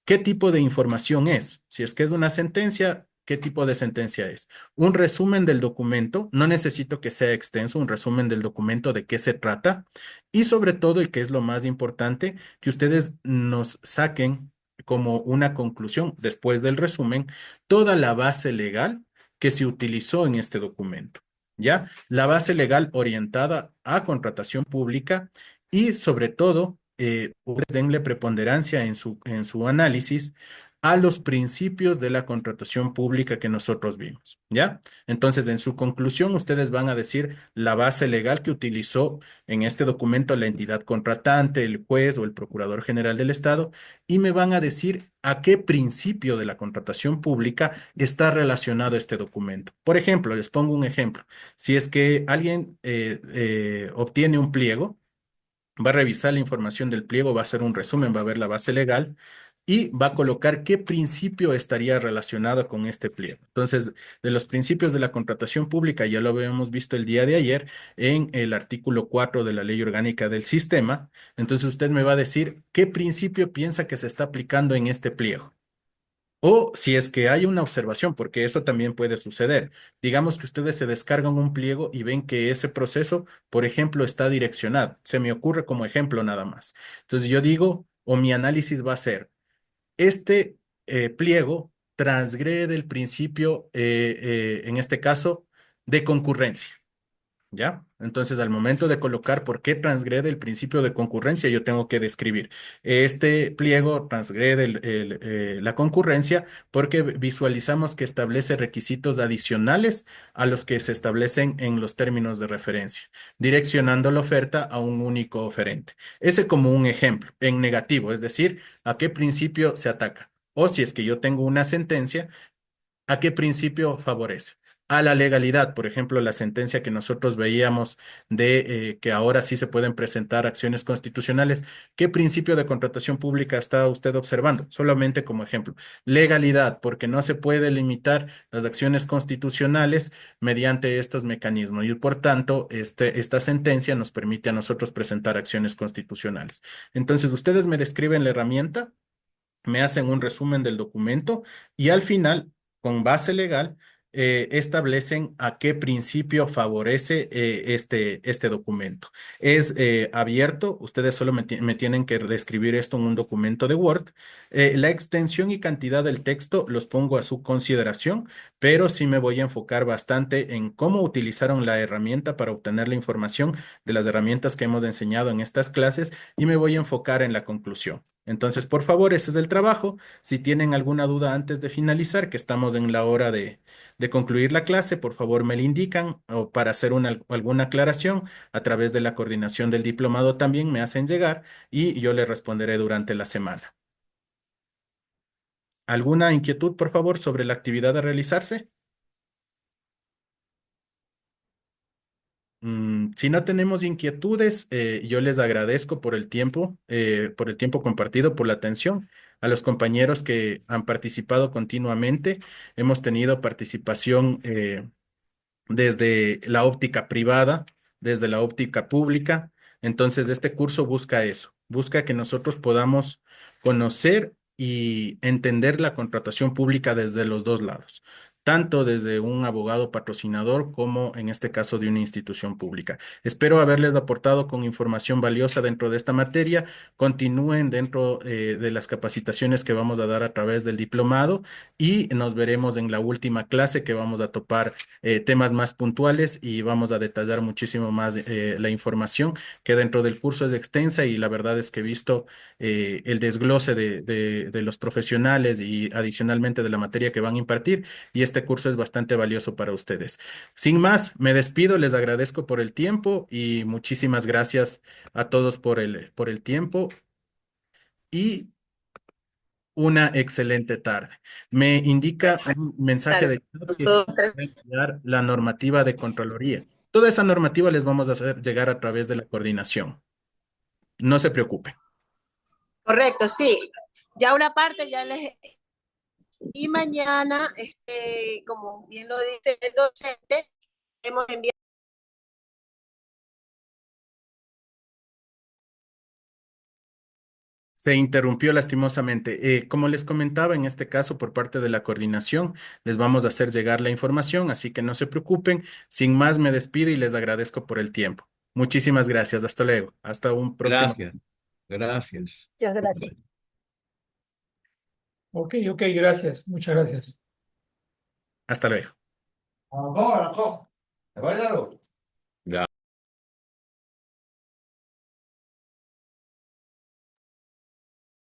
qué tipo de información es. Si es que es una sentencia, ¿qué tipo de sentencia es? Un resumen del documento, no necesito que sea extenso, un resumen del documento de qué se trata y sobre todo, y que es lo más importante, que ustedes nos saquen como una conclusión después del resumen, toda la base legal que se utilizó en este documento. ¿Ya? La base legal orientada a contratación pública y sobre todo, ustedes denle preponderancia en su análisis a los principios de la contratación pública que nosotros vimos, ¿ya? Entonces, en su conclusión, ustedes van a decir la base legal que utilizó en este documento la entidad contratante, el juez o el procurador general del Estado, y me van a decir a qué principio de la contratación pública está relacionado este documento. Por ejemplo, les pongo un ejemplo. Si es que alguien obtiene un pliego, va a revisar la información del pliego, va a hacer un resumen, va a ver la base legal y va a colocar qué principio estaría relacionado con este pliego. Entonces, de los principios de la contratación pública, ya lo habíamos visto el día de ayer en el artículo 4 de la Ley Orgánica del Sistema. Entonces, usted me va a decir qué principio piensa que se está aplicando en este pliego. O si es que hay una observación, porque eso también puede suceder. Digamos que ustedes se descargan un pliego y ven que ese proceso, por ejemplo, está direccionado. Se me ocurre como ejemplo nada más. Entonces yo digo, o mi análisis va a ser, este pliego transgrede el principio, en este caso, de concurrencia. ¿Ya? Entonces, al momento de colocar por qué transgrede el principio de concurrencia, yo tengo que describir. Este pliego transgrede la concurrencia porque visualizamos que establece requisitos adicionales a los que se establecen en los términos de referencia, direccionando la oferta a un único oferente. Ese como un ejemplo, en negativo, es decir, a qué principio se ataca. O si es que yo tengo una sentencia, ¿a qué principio favorece? a la legalidad. Por ejemplo, la sentencia que nosotros veíamos de que ahora sí se pueden presentar acciones constitucionales. ¿Qué principio de contratación pública está usted observando? Solamente como ejemplo. Legalidad, porque no se puede limitar las acciones constitucionales mediante estos mecanismos y por tanto esta sentencia nos permite a nosotros presentar acciones constitucionales. Entonces, ustedes me describen la herramienta, me hacen un resumen del documento y al final, con base legal, establecen a qué principio favorece este documento. Es abierto, ustedes solo me tienen que describir esto en un documento de Word. La extensión y cantidad del texto los pongo a su consideración, pero sí me voy a enfocar bastante en cómo utilizaron la herramienta para obtener la información de las herramientas que hemos enseñado en estas clases y me voy a enfocar en la conclusión. Entonces, por favor, ese es el trabajo. Si tienen alguna duda antes de finalizar, que estamos en la hora de concluir la clase, por favor me la indican o para hacer alguna aclaración a través de la coordinación del diplomado también me hacen llegar y yo les responderé durante la semana. ¿Alguna inquietud, por favor, sobre la actividad a realizarse? Si no tenemos inquietudes, yo les agradezco por el tiempo compartido, por la atención. A los compañeros que han participado continuamente, hemos tenido participación desde la óptica privada, desde la óptica pública. Entonces, este curso busca eso, busca que nosotros podamos conocer y entender la contratación pública desde los dos lados, tanto desde un abogado patrocinador como en este caso de una institución pública. Espero haberles aportado con información valiosa dentro de esta materia. Continúen dentro de las capacitaciones que vamos a dar a través del diplomado y nos veremos en la última clase que vamos a topar temas más puntuales y vamos a detallar muchísimo más la información que dentro del curso es extensa y la verdad es que he visto el desglose de los profesionales y adicionalmente de la materia que van a impartir y este curso es bastante valioso para ustedes. Sin más, me despido, les agradezco por el tiempo y muchísimas gracias a todos por el tiempo y una excelente tarde. Me indica un mensaje de chat que si pueden Nosotros. enviar la normativa de Contraloría. Toda esa normativa les vamos a hacer llegar a través de la coordinación. No se preocupen. Correcto, sí. Ya una parte ya les... Y mañana, como bien lo dice el docente, hemos enviado... Se interrumpió lastimosamente. Como les comentaba, en este caso, por parte de la coordinación, les vamos a hacer llegar la información, así que no se preocupen. Sin más, me despido y les agradezco por el tiempo. Muchísimas gracias. Hasta luego. Hasta un próximo. Gracias, gracias. Muchas gracias. Ok, ok, gracias. Muchas gracias. Hasta luego. ¿Cómo? ¿Te acuerdas?